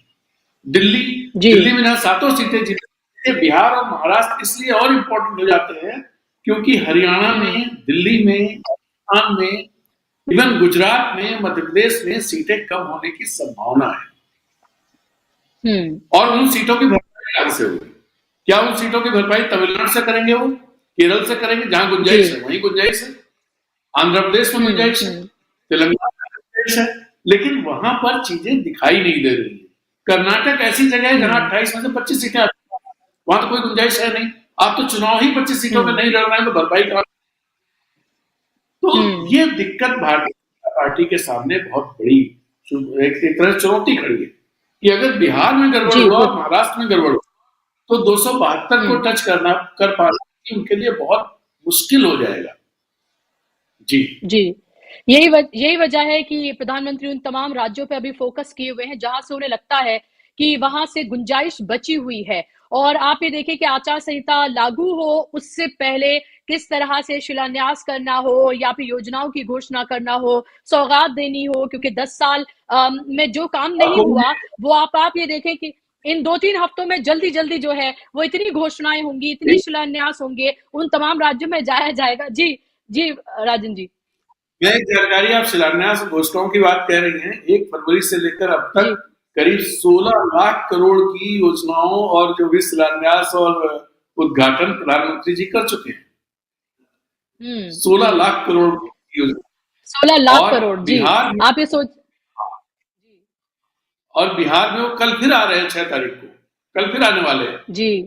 दिल्ली में 7 सीटें जीते, बिहार और महाराष्ट्र इसलिए और इम्पोर्टेंट हो जाते हैं क्योंकि हरियाणा में, दिल्ली में, राजस्थान में, इवन गुजरात में, मध्य प्रदेश में सीटें कम होने की संभावना है। और उन सीटों की भरपाई कहां से होगी? क्या उन सीटों की भरपाई तमिलनाडु से करेंगे, वो केरल से करेंगे, जहां गुंजाइश है वहीं गुंजाइश है, आंध्र प्रदेश में गुंजाइश है, तेलंगाना में गुंजाइश है, लेकिन वहां पर चीजें दिखाई नहीं दे रही है। कर्नाटक ऐसी जगह है जहां 28 में से 25 सीटें आती हैं, वहां तो कोई गुंजाइश है नहीं। आप तो चुनाव ही 25 सीटों में नहीं लड़ रहे हैं, तो भरपाई कहां? तो ये दिक्कत भारतीय जनता पार्टी के सामने बहुत बड़ी एक तरह चुनौती खड़ी है कि अगर बिहार में गड़बड़ हुआ और महाराष्ट्र में गड़बड़ हुआ, तो 272 को टच कर पाना उनके लिए बहुत मुश्किल हो जाएगा। जी यही वजह है कि प्रधानमंत्री उन तमाम राज्यों पे अभी फोकस किए हुए हैं जहां से उन्हें लगता है कि वहां से गुंजाइश बची हुई है। और आप ये देखिए कि आचार संहिता लागू हो उससे पहले किस तरह से शिलान्यास करना हो या फिर योजनाओं की घोषणा करना हो, सौगात देनी हो, क्योंकि 10 साल में जो काम नहीं हुआ वो आप ये देखें कि इन 2-3 हफ्तों में जल्दी जो है वो इतनी घोषणाएं होंगी, इतनी शिलान्यास होंगे, उन तमाम राज्यों में जाया जाएगा। जी राजन जी, मैं एक जानकारी, आप शिलान्यास घोषणाओं की बात कह रही हैं, 1 फरवरी से लेकर अब तक करीब 16 लाख करोड़ की योजनाओं और जो भी शिलान्यास और उद्घाटन प्रधानमंत्री जी कर चुके हैं। हम्म। 16 लाख करोड़ की योजना। 16 लाख और करोड़ जी। बिहार आप ये सोच, और बिहार में वो कल फिर आ रहे हैं 6 तारीख को, कल फिर आने वाले हैं। जी,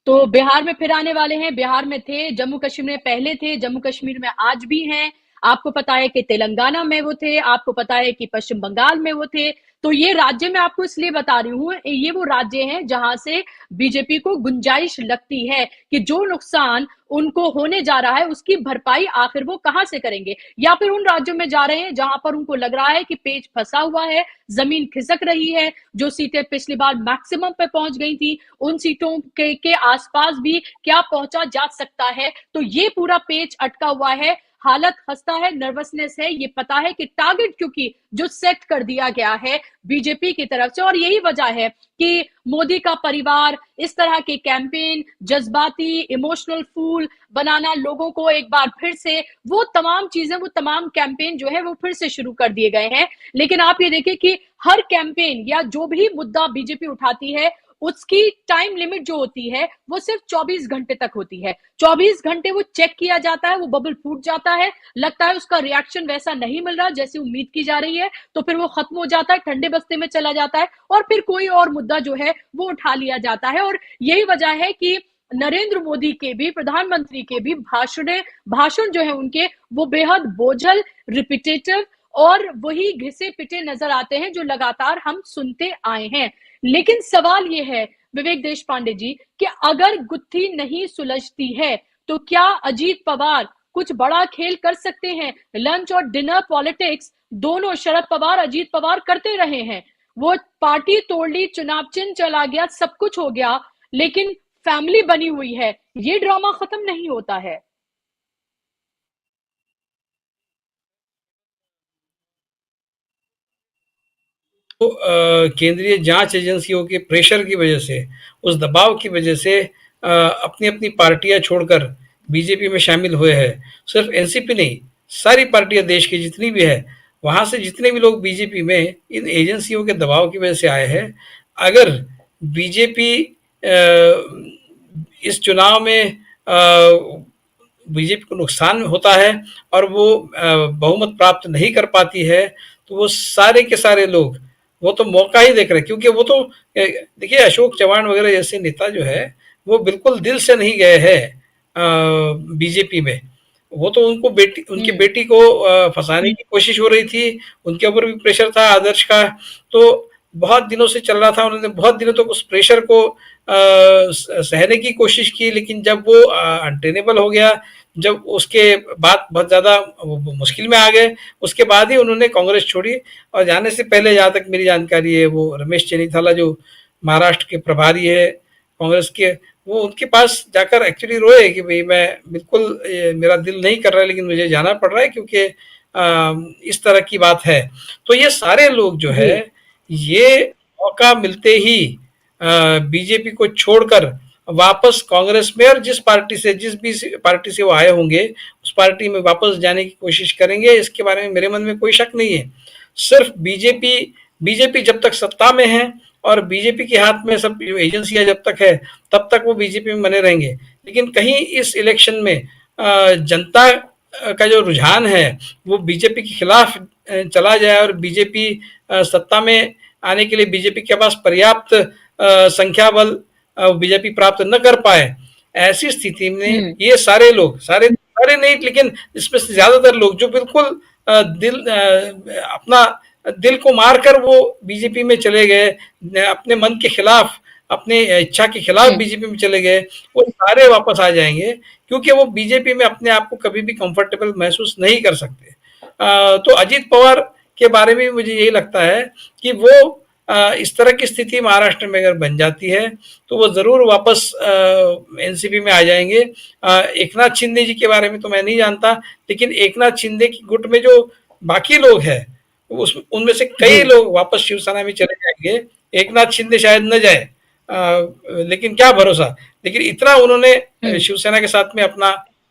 तो बिहार में फिर आने वाले हैं। बिहार में थे, जम्मू कश्मीर में पहले थे, जम्मू कश्मीर में आज भी हैं। आपको पता है कि तेलंगाना में वो थे, आपको पता है कि पश्चिम बंगाल में वो थे। तो ये राज्य मैं आपको इसलिए बता रही हूँ, ये वो राज्य हैं जहां से बीजेपी को गुंजाइश लगती है कि जो नुकसान उनको होने जा रहा है उसकी भरपाई आखिर वो कहां से करेंगे, या फिर उन राज्यों में जा रहे हैं जहां पर उनको लग रहा है कि पेच फंसा हुआ है, जमीन खिसक रही है। जो सीटें पिछली बार मैक्सिमम पे पहुंच गई थी, उन सीटों के आसपास भी क्या पहुंचा जा सकता है। तो ये पूरा पेच अटका हुआ है, हालत खस्ता है, नर्वसनेस है। ये पता है कि टारगेट क्योंकि जो सेट कर दिया गया है बीजेपी की तरफ से, और यही वजह है कि मोदी का परिवार इस तरह के कैंपेन, जज्बाती इमोशनल फूल बनाना, लोगों को एक बार फिर से वो तमाम चीजें, वो तमाम कैंपेन जो है वो फिर से शुरू कर दिए गए हैं। लेकिन आप ये देखिए कि हर कैंपेन या जो भी मुद्दा बीजेपी उठाती है उसकी टाइम लिमिट जो होती है वो सिर्फ 24 घंटे तक होती है। 24 घंटे वो चेक किया जाता है, वो बबल फूट जाता है, लगता है उसका रिएक्शन वैसा नहीं मिल रहा जैसी उम्मीद की जा रही है, तो फिर वो खत्म हो जाता है, ठंडे बस्ते में चला जाता है, और फिर कोई और मुद्दा जो है वो उठा लिया जाता है। और यही वजह है कि नरेंद्र मोदी के भी, प्रधानमंत्री के भी भाषण जो है उनके, वो बेहद बोझल, रिपीटेटिव और वही घिसे पिटे नजर आते हैं जो लगातार हम सुनते आए हैं। लेकिन सवाल यह है विवेक देश पांडे जी कि अगर गुत्थी नहीं सुलझती है तो क्या अजीत पवार कुछ बड़ा खेल कर सकते हैं? लंच और डिनर पॉलिटिक्स दोनों शरद पवार, अजीत पवार करते रहे हैं। वो पार्टी तोड़ ली, चुनाव चिन्ह चला गया, सब कुछ हो गया, लेकिन फैमिली बनी हुई है। ये ड्रामा खत्म नहीं होता है। तो केंद्रीय जांच एजेंसियों के प्रेशर की वजह से, उस दबाव की वजह से अपनी अपनी पार्टियां छोड़कर बीजेपी में शामिल हुए हैं। सिर्फ एनसीपी नहीं, सारी पार्टियां देश की जितनी भी है, वहां से जितने भी लोग बीजेपी में इन एजेंसियों के दबाव की वजह से आए हैं। अगर बीजेपी इस चुनाव में बीजेपी को नुकसान होता है और वो बहुमत प्राप्त नहीं कर पाती है, तो वो सारे के सारे लोग वो तो मौका ही देख रहे हैं, क्योंकि वो तो देखिए अशोक चव्हाण वगैरह जैसे नेता जो है वो बिल्कुल दिल से नहीं गए हैं बीजेपी में। वो तो उनकी बेटी को फंसाने की कोशिश हो रही थी, उनके ऊपर भी प्रेशर था आदर्श का। तो बहुत दिनों से चल रहा था, उन्होंने बहुत दिनों तक उस प्रेशर को सहने की कोशिश की, लेकिन जब वो अनटेनेबल हो गया, जब उसके बाद बहुत ज़्यादा मुश्किल में आ गए, उसके बाद ही उन्होंने कांग्रेस छोड़ी। और जाने से पहले जहाँ तक मेरी जानकारी है, वो रमेश चेन्नीथाला जो महाराष्ट्र के प्रभारी है कांग्रेस के, वो उनके पास जाकर एक्चुअली रोए कि भाई मैं बिल्कुल मेरा दिल नहीं कर रहा है, लेकिन मुझे जाना पड़ रहा है क्योंकि इस तरह की बात है। तो ये सारे लोग जो है, ये मौका मिलते ही बीजेपी को छोड़कर वापस कांग्रेस में, और जिस भी पार्टी से वो आए होंगे उस पार्टी में वापस जाने की कोशिश करेंगे। इसके बारे में मेरे मन में कोई शक नहीं है। सिर्फ बीजेपी जब तक सत्ता में है और बीजेपी के हाथ में सब एजेंसियां जब तक है, तब तक वो बीजेपी में बने रहेंगे। लेकिन कहीं इस इलेक्शन में जनता का जो रुझान है वो बीजेपी के खिलाफ चला जाए और बीजेपी सत्ता में आने के लिए बीजेपी के पास पर्याप्त संख्या बल बीजेपी प्राप्त न कर पाए, ऐसी स्थिति में ये सारे लोग, सारे नहीं लेकिन इसमें से ज्यादातर लोग जो बिल्कुल अपना दिल को मारकर वो बीजेपी में चले गए, अपने मन के खिलाफ, अपने इच्छा के खिलाफ बीजेपी में चले गए, वो सारे वापस आ जाएंगे, क्योंकि वो बीजेपी में अपने आप को कभी भी कंफर्टेबल महसूस नहीं कर सकते। तो अजीत पवार के बारे में मुझे यही लगता है कि वो इस तरह की स्थिति महाराष्ट्र में अगर बन जाती है तो वो जरूर वापस एनसीपी में आ जाएंगे। एकनाथ शिंदे जी के बारे में तो मैं नहीं जानता, लेकिन एकनाथ शिंदे की गुट में जो बाकी लोग हैं उनमें से कई लोग वापस शिवसेना में चले जाएंगे। एकनाथ शिंदे शायद न जाए, लेकिन क्या भरोसा। लेकिन इतना उन्होंने शिवसेना के साथ में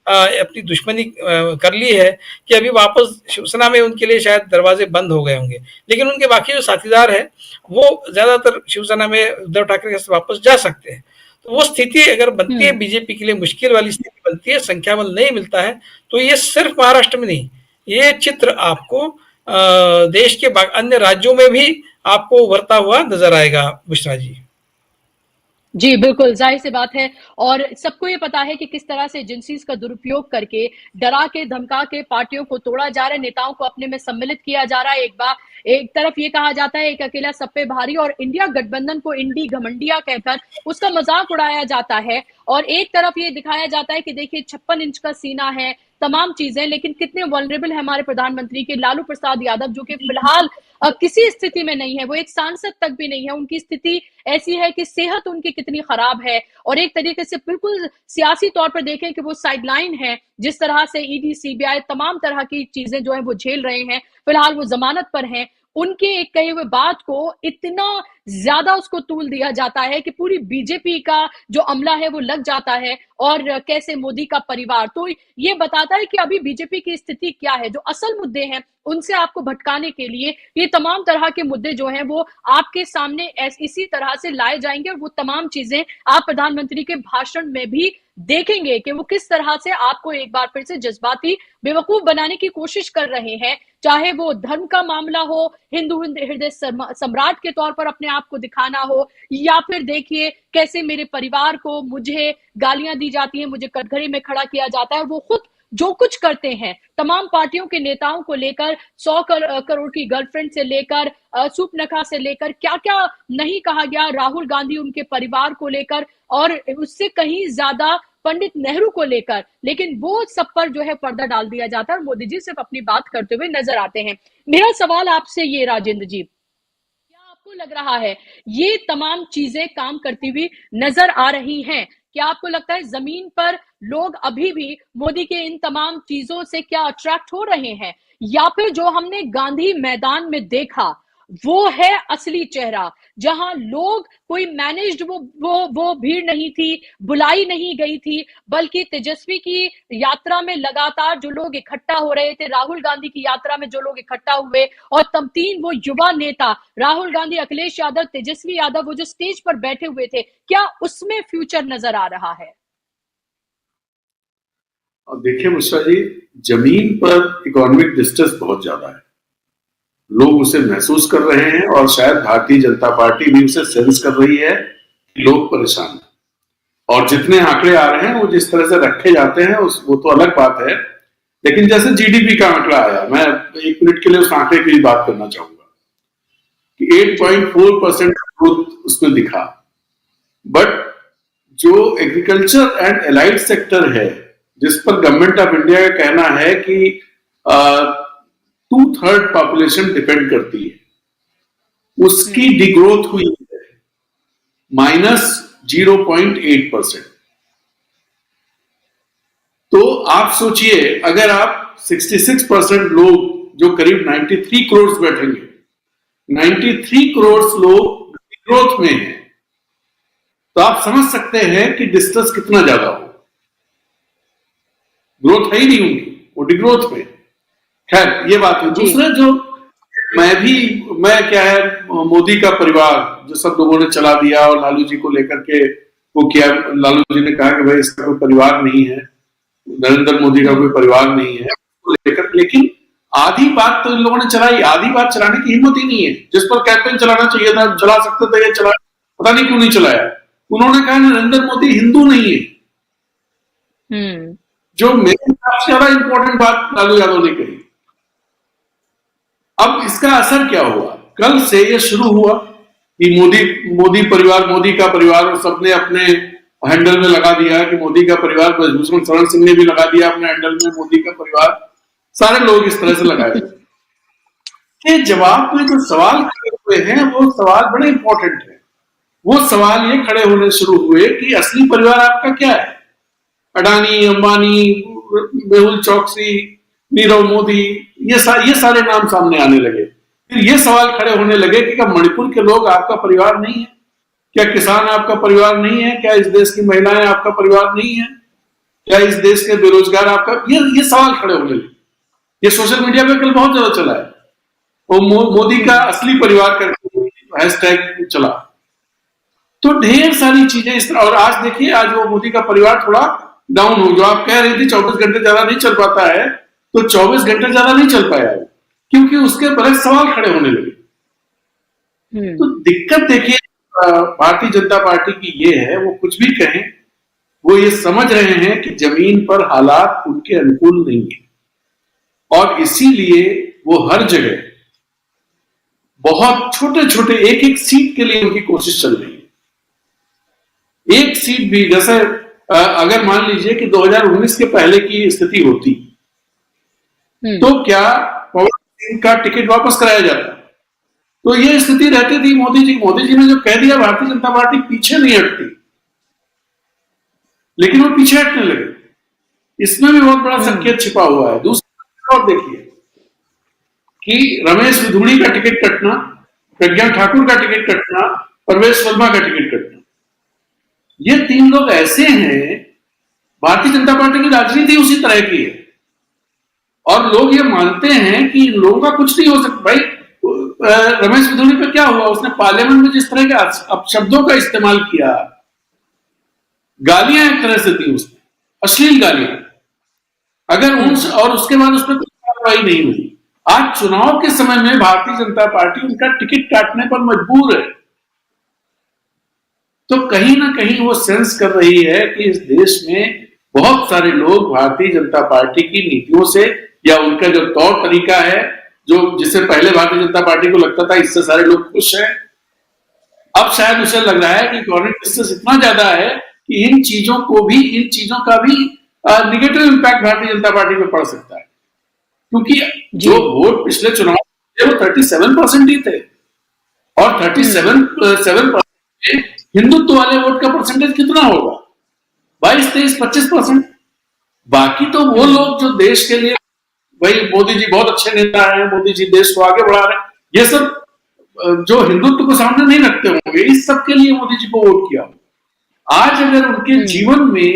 अपनी दुश्मनी कर ली है कि अभी वापस शिवसेना में उनके लिए शायद दरवाजे बंद हो गए होंगे। लेकिन उनके बाकी जो साथीदार हैं वो ज्यादातर शिवसेना में उद्धव ठाकरे के साथ वापस जा सकते हैं। तो वो स्थिति अगर बनती है बीजेपी के लिए मुश्किल वाली स्थिति बनती है, संख्या बल नहीं मिलता है, तो ये सिर्फ महाराष्ट्र में नहीं, ये चित्र आपको देश के अन्य राज्यों में भी आपको उभरता हुआ नजर आएगा बुशरा जी। जी, बिल्कुल, ज़ाहिर-सी बात है और सबको ये पता है कि किस तरह से एजेंसीज़ का दुरुपयोग करके, डरा के, धमका के पार्टियों को तोड़ा जा रहा है, नेताओं को अपने में सम्मिलित किया जा रहा है। एक तरफ ये कहा जाता है, एक अकेला सब पे भारी और इंडिया गठबंधन को इंडी घमंडिया कहकर उसका मज़ाक उड़ाया जाता है और एक तरफ ये दिखाया जाता है कि देखिए 56 इंच का सीना है, तमाम चीज़ें, लेकिन कितने वल्नरेबल है हमारे प्रधानमंत्री के लालू प्रसाद यादव, जो कि फिलहाल किसी स्थिति में नहीं है, वो एक सांसद तक भी नहीं है। उनकी स्थिति ऐसी है कि सेहत उनकी कितनी खराब है और एक तरीके से बिल्कुल सियासी तौर पर देखें कि वो साइडलाइन है, जिस तरह से ईडी, सीबीआई तमाम तरह की चीजें जो है वो झेल रहे हैं। फिलहाल वो जमानत पर हैं। उनके एक कही हुए बात को इतना ज्यादा उसको तूल दिया जाता है कि पूरी बीजेपी का जो अमला है वो लग जाता है और कैसे मोदी का परिवार, तो ये बताता है कि अभी बीजेपी की स्थिति क्या है। जो असल मुद्दे हैं उनसे आपको भटकाने के लिए ये तमाम तरह के मुद्दे जो हैं वो आपके सामने इसी तरह से लाए जाएंगे और वो तमाम चीजें आप प्रधानमंत्री के भाषण में भी देखेंगे कि वो किस तरह से आपको एक बार फिर से जज्बाती बेवकूफ बनाने की कोशिश कर रहे हैं। चाहे वो धर्म का मामला हो, हिंदू हृदय सम्राट के तौर पर अपने आप को दिखाना हो, या फिर देखिए कैसे मेरे परिवार को, मुझे गालियां दी जाती हैं, मुझे कटघरे में खड़ा किया जाता है। वो खुद जो कुछ करते हैं तमाम पार्टियों के नेताओं को लेकर, 100 करोड़ की गर्लफ्रेंड से लेकर सूपनखा से लेकर क्या क्या नहीं कहा गया, राहुल गांधी उनके परिवार को लेकर और उससे कहीं ज्यादा पंडित नेहरू को लेकर, लेकिन वो सब पर जो है पर्दा डाल दिया जाता है और मोदी जी सिर्फ अपनी बात करते हुए नजर आते हैं। मेरा सवाल आपसे ये राजेंद्र जी, क्या आपको लग रहा है ये तमाम चीजें काम करती हुई नजर आ रही हैं? क्या आपको लगता है जमीन पर लोग अभी भी मोदी के इन तमाम चीजों से क्या अट्रैक्ट हो रहे हैं, या फिर जो हमने गांधी मैदान में देखा वो है असली चेहरा, जहां लोग कोई मैनेज्ड वो भीड़ नहीं थी, बुलाई नहीं गई थी, बल्कि तेजस्वी की यात्रा में लगातार जो लोग इकट्ठा हो रहे थे, राहुल गांधी की यात्रा में जो लोग इकट्ठा हुए और तब तीन वो युवा नेता राहुल गांधी, अखिलेश यादव, तेजस्वी यादव, वो जो स्टेज पर बैठे हुए थे, क्या उसमें फ्यूचर नजर आ रहा है? देखिए मुश्रा जी, जमीन पर इकोनॉमिक डिस्ट्रेस बहुत ज्यादा है, लोग उसे महसूस कर रहे हैं और शायद भारतीय जनता पार्टी भी उसे सेंस कर रही है कि लोग परेशान हैं। और जितने आंकड़े आ रहे हैं वो जिस तरह से रखे जाते हैं वो तो अलग बात है, लेकिन जैसे जीडीपी का आंकड़ा आया, मैं 1 मिनट के लिए उस आंकड़े की बात करना चाहूंगा कि 8.4% ग्रोथ उसमें दिखा, बट जो एग्रीकल्चर एंड एलाइड सेक्टर है जिस पर गवर्नमेंट ऑफ इंडिया का कहना है कि 2/3 पॉपुलेशन डिपेंड करती है, उसकी डिग्रोथ हुई है -0.8%। तो आप सोचिए, अगर आप 66% लोग जो करीब 93 करोड़ बैठेंगे, 93 करोड़ लोग डिग्रोथ में हैं, तो आप समझ सकते हैं कि डिस्ट्रेस कितना ज्यादा हो। ग्रोथ है ही नहीं उनकी, वो डिग्रोथ में। खैर ये बात है। दूसरा जो मैं क्या है, मोदी का परिवार जो सब लोगों ने चला दिया और लालू जी को लेकर के वो किया, लालू जी ने कहा कि भाई इसका कोई परिवार नहीं है, नरेंद्र मोदी का कोई परिवार नहीं है लेकर, लेकिन आधी बात तो इन लोगों ने चलाई, आधी बात चलाने की हिम्मत ही नहीं है। जिस पर कैंपेन चलाना चाहिए था, चला सकते थे, ये चला, पता नहीं क्यों नहीं चलाया। उन्होंने कहा नरेंद्र मोदी हिंदू नहीं है, जो मेरे हिसाब से ज्यादा इंपॉर्टेंट बात लालू यादव ने कही। अब इसका असर क्या हुआ? कल से ये शुरू हुआ कि मोदी परिवार, मोदी का परिवार, और सबने अपने हैंडल में लगा दिया कि मोदी का परिवार, ब्रजभूषण शरण सिंह ने भी लगा दिया अपने हैंडल में मोदी का परिवार, सारे लोग इस तरह से लगाए। के जवाब में जो सवाल खड़े हुए हैं वो सवाल बड़े इंपॉर्टेंट है। वो सवाल ये खड़े होने शुरू हुए कि असली परिवार आपका क्या है? अडानी, अंबानी, मेहुल चौकसी, नीरव मोदी, ये सारे नाम सामने आने लगे। फिर ये सवाल खड़े होने लगे कि क्या मणिपुर के लोग आपका परिवार नहीं है? क्या किसान आपका परिवार नहीं है? क्या इस देश की महिलाएं आपका परिवार नहीं है? क्या इस देश के बेरोजगार आपका? ये सवाल खड़े होने लगे। ये सोशल मीडिया पे कल बहुत ज्यादा चला है, वो मोदी का असली परिवार करके हैशटैग चला। तो ढेर सारी चीजें इस तरह। और आज देखिए, आज वो मोदी का परिवार थोड़ा डाउन हो, जो आप कह रही थी 24 घंटे ज्यादा नहीं चल पाता है, तो 24 घंटे ज्यादा नहीं चल पाया है, क्योंकि उसके बड़े सवाल खड़े होने लगे। तो दिक्कत देखिए भारतीय जनता पार्टी की ये है, वो कुछ भी कहें, वो ये समझ रहे हैं कि जमीन पर हालात उनके अनुकूल नहीं है, और इसीलिए वो हर जगह बहुत छोटे छोटे एक एक सीट के लिए उनकी कोशिश चल रही है। एक सीट भी, जैसे अगर मान लीजिए कि 2019 के पहले की स्थिति होती, तो क्या पवन सिंह का टिकट वापस कराया जाता? तो ये स्थिति रहती थी मोदी जी ने जो कह दिया, भारतीय जनता पार्टी पीछे नहीं हटती, लेकिन वो पीछे हटने लगे। इसमें भी बहुत बड़ा संकेत छिपा हुआ है। दूसरी और देखिए कि रमेश विधुड़ी का टिकट कटना, प्रज्ञा ठाकुर का टिकट कटना, परवेश वर्मा का टिकट कटना, ये तीन लोग ऐसे हैं, भारतीय जनता पार्टी की राजनीति उसी तरह की है, और लोग ये मानते हैं कि इन लोगों का कुछ नहीं हो सकता। भाई रमेश विधुड़ी पे क्या हुआ, उसने पार्लियामेंट में जिस तरह के अपशब्दों का इस्तेमाल किया, गालियां एक तरह से दी उसने, अश्लील गालियां, अगर और उसके बाद उस पर कोई कार्रवाई नहीं हुई। आज चुनाव के समय में भारतीय जनता पार्टी उनका टिकट काटने पर मजबूर है। तो कहीं ना कहीं वो सेंस कर रही है कि इस देश में बहुत सारे लोग भारतीय जनता पार्टी की नीतियों से, या उनका जो तौर तरीका है, जो जिससे पहले भारतीय जनता पार्टी को लगता था इससे सारे लोग खुश हैं, अब शायद उसे लग रहा है कि गवर्नमेंट डिस्टेंस इतना ज्यादा है कि इन चीजों का भी negative impact Bharatiya Janata party पे पड़ सकता है। क्योंकि जो वोट पिछले चुनाव में वो 37% ही थे, और 37% हिंदुत्व वाले वोट का परसेंटेज कितना होगा? 22, 23, 25%। बाकी तो वो लोग जो देश के लिए, भाई मोदी जी बहुत अच्छे नेता हैं, मोदी जी देश को आगे बढ़ा रहे हैं, ये सब जो हिंदुत्व को सामने नहीं रखते होंगे, इस सब के लिए मोदी जी को वोट किया। आज अगर उनके जीवन में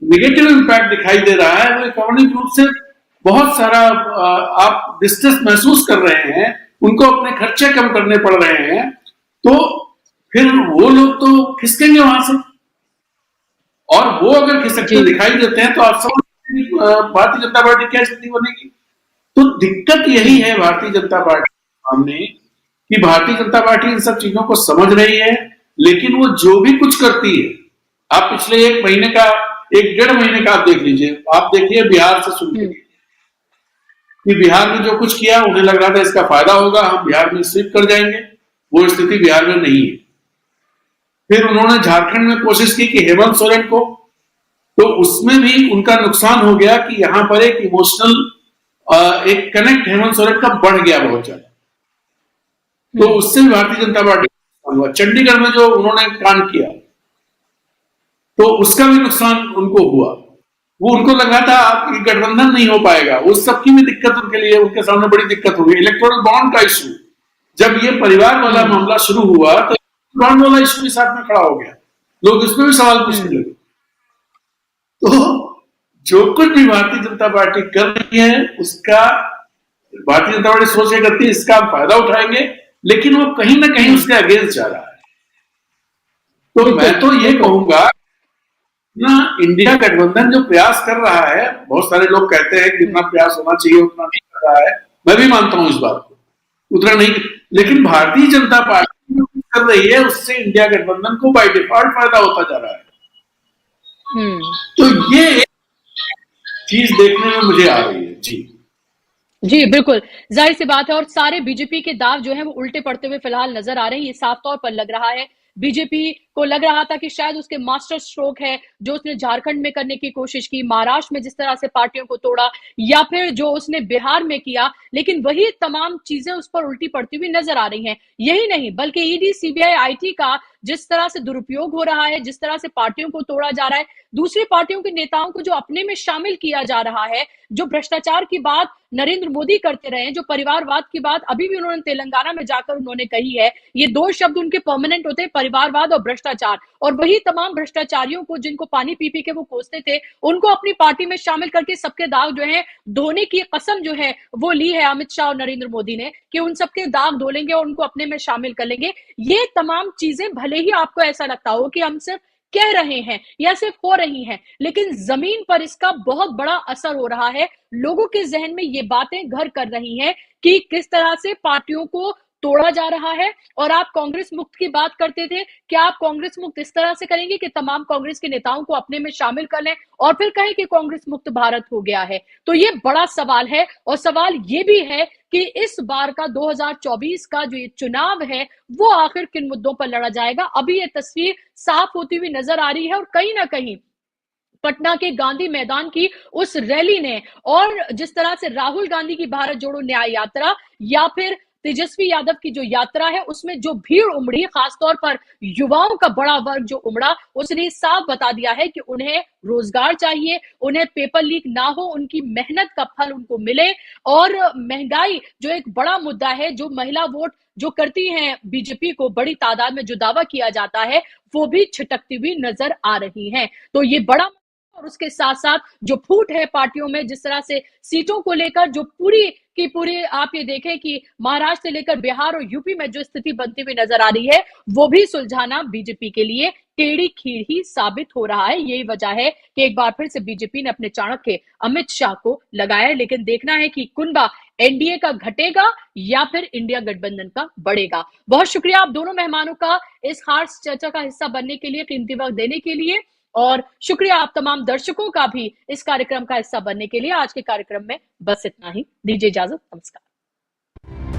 नेगेटिव इंपैक्ट दिखाई दे रहा है, वो इकोनॉमिक रूप से बहुत सारा आप डिस्ट्रेस महसूस कर रहे हैं, उनको अपने खर्चे कम करने पड़ रहे हैं, तो फिर वो लोग तो खिसकेंगे वहां से। और वो अगर खिसकते दिखाई देते हैं तो आप समझ भारतीय जनता पार्टी क्या स्थिति बनेगी। तो दिक्कत यही है भारतीय जनता पार्टी के सामने, कि भारतीय जनता पार्टी इन सब चीजों को समझ रही है, लेकिन वो जो भी कुछ करती है, आप पिछले 1-1.5 महीने का आप देख लीजिए, आप देखिए बिहार से सुन कि बिहार में जो कुछ किया, उन्हें लग रहा था इसका फायदा होगा, हम बिहार में स्वीप कर जाएंगे, वो स्थिति बिहार में नहीं है। फिर उन्होंने झारखंड में कोशिश की कि हेमंत सोरेन को, तो उसमें भी उनका नुकसान हो गया कि यहां पर एक इमोशनल एक कनेक्ट हेमंत सोरेन का बढ़ गया बहुत ज्यादा, तो उससे भी भारतीय जनता पार्टी को हुआ। चंडीगढ़ में जो उन्होंने कांड किया, तो उसका भी नुकसान उनको हुआ। वो उनको लगा था आपकी गठबंधन नहीं हो पाएगा, उस सबकी भी दिक्कत उनके लिए, उनके सामने बड़ी दिक्कत हो गई। इलेक्टोरल बॉन्ड का इशू, जब ये परिवार वाला मामला शुरू हुआ, तो बॉन्ड वाला इशू भी साथ में खड़ा हो गया, लोग इसमें भी सवाल पूछने लगे। तो जो कुछ भी भारतीय जनता पार्टी कर रही है, उसका भारतीय जनता पार्टी सोच के करती है इसका हम फायदा उठाएंगे, लेकिन वो कहीं ना कहीं उसके अगेंस्ट जा रहा है। तो मैं तो ये कहूंगा ना, इंडिया गठबंधन जो प्रयास कर रहा है, बहुत सारे लोग कहते हैं कि जितना प्रयास होना चाहिए उतना नहीं कर रहा है, मैं भी मानता हूं इस बात को, उतना नहीं, लेकिन भारतीय जनता पार्टी जो कर रही है उससे इंडिया गठबंधन को बाय डिफॉल्ट फायदा होता जा रहा है। तो ये चीज देखने में मुझे आ रही है। जी बिल्कुल, जाहिर सी बात है, और सारे बीजेपी के दाव जो है वो उल्टे पड़ते हुए फिलहाल नजर आ रहे हैं। ये साफ तौर पर लग रहा है बीजेपी को लग रहा था कि शायद उसके मास्टर स्ट्रोक है जो उसने झारखंड में करने की कोशिश की, महाराष्ट्र में जिस तरह से पार्टियों को तोड़ा, या फिर जो उसने बिहार में किया, लेकिन वही तमाम चीजें उस पर उल्टी पड़ती हुई नजर आ रही हैं। यही नहीं बल्कि ईडी, सीबीआई, आईटी का जिस तरह से दुरुपयोग हो रहा है, जिस तरह से पार्टियों को तोड़ा जा रहा है, दूसरी पार्टियों के नेताओं को जो अपने में शामिल किया जा रहा है, जो भ्रष्टाचार की बात नरेंद्र मोदी करते रहे, जो परिवारवाद की बात अभी भी उन्होंने तेलंगाना में जाकर उन्होंने कही है, ये दो शब्द उनके परमानेंट होते हैं, परिवारवाद और भ्रष्टाचार। भ्रष्टाचार, और वही तमाम भ्रष्टाचारियों को जिनको पानी पी पी के वो कोसते थे, उनको अपनी पार्टी में शामिल करके सबके दाग जो है धोने की कसम जो है वो ली है अमित शाह और नरेंद्र मोदी ने कि उन सबके दाग धो लेंगे और उनको अपने में शामिल कर लेंगे। ये तमाम चीजें भले ही आपको ऐसा लगता हो कि हम सिर्फ कह रहे हैं या सिर्फ हो रही हैं, लेकिन जमीन पर इसका बहुत बड़ा असर हो रहा है। लोगों के जहन में ये बातें घर कर रही हैं कि किस तरह से पार्टियों को तोड़ा जा रहा है। और आप कांग्रेस मुक्त की बात करते थे, क्या आप कांग्रेस मुक्त इस तरह से करेंगे कि तमाम कांग्रेस के नेताओं को अपने में शामिल कर लें और फिर कहें कि कांग्रेस मुक्त भारत हो गया है? तो ये बड़ा सवाल है। और सवाल ये भी है कि इस बार का 2024 का जो ये चुनाव है वो आखिर किन मुद्दों पर लड़ा जाएगा। अभी ये तस्वीर साफ होती हुई नजर आ रही है, और कहीं ना कहीं पटना के गांधी मैदान की उस रैली ने, और जिस तरह से राहुल गांधी की भारत जोड़ो न्याय यात्रा या फिर तेजस्वी यादव की जो यात्रा है उसमें जो भीड़ उमड़ी, खासतौर पर युवाओं का बड़ा वर्ग जो उमड़ा, उसने साफ बता दिया है कि उन्हें रोजगार चाहिए, उन्हें पेपर लीक ना हो, उनकी मेहनत का फल उनको मिले। और महंगाई जो एक बड़ा मुद्दा है, जो महिला वोट जो करती हैं बीजेपी को बड़ी तादाद में, जो दावा किया जाता है, वो भी छिटकती हुई नजर आ रही हैं। तो ये बड़ा, और उसके साथ साथ जो फूट है पार्टियों में, जिस तरह से सीटों को लेकर जो पूरी की पूरी आप ये देखें कि महाराष्ट्र से लेकर बिहार और यूपी में जो स्थिति बनती हुई नजर आ रही है, वो भी सुलझाना बीजेपी के लिए टेढ़ी खीर ही साबित हो रहा है। यही वजह है कि एक बार फिर से बीजेपी ने अपने चाणक्य अमित शाह को लगाया। लेकिन देखना है कि कुनबा एनडीए का घटेगा या फिर इंडिया गठबंधन का बढ़ेगा। बहुत शुक्रिया आप दोनों मेहमानों का इस खास चर्चा का हिस्सा बनने के लिए, कीमती वक्त देने के लिए, और शुक्रिया आप तमाम दर्शकों का भी इस कार्यक्रम का हिस्सा बनने के लिए। आज के कार्यक्रम में बस इतना ही, दीजिए इजाजत, नमस्कार।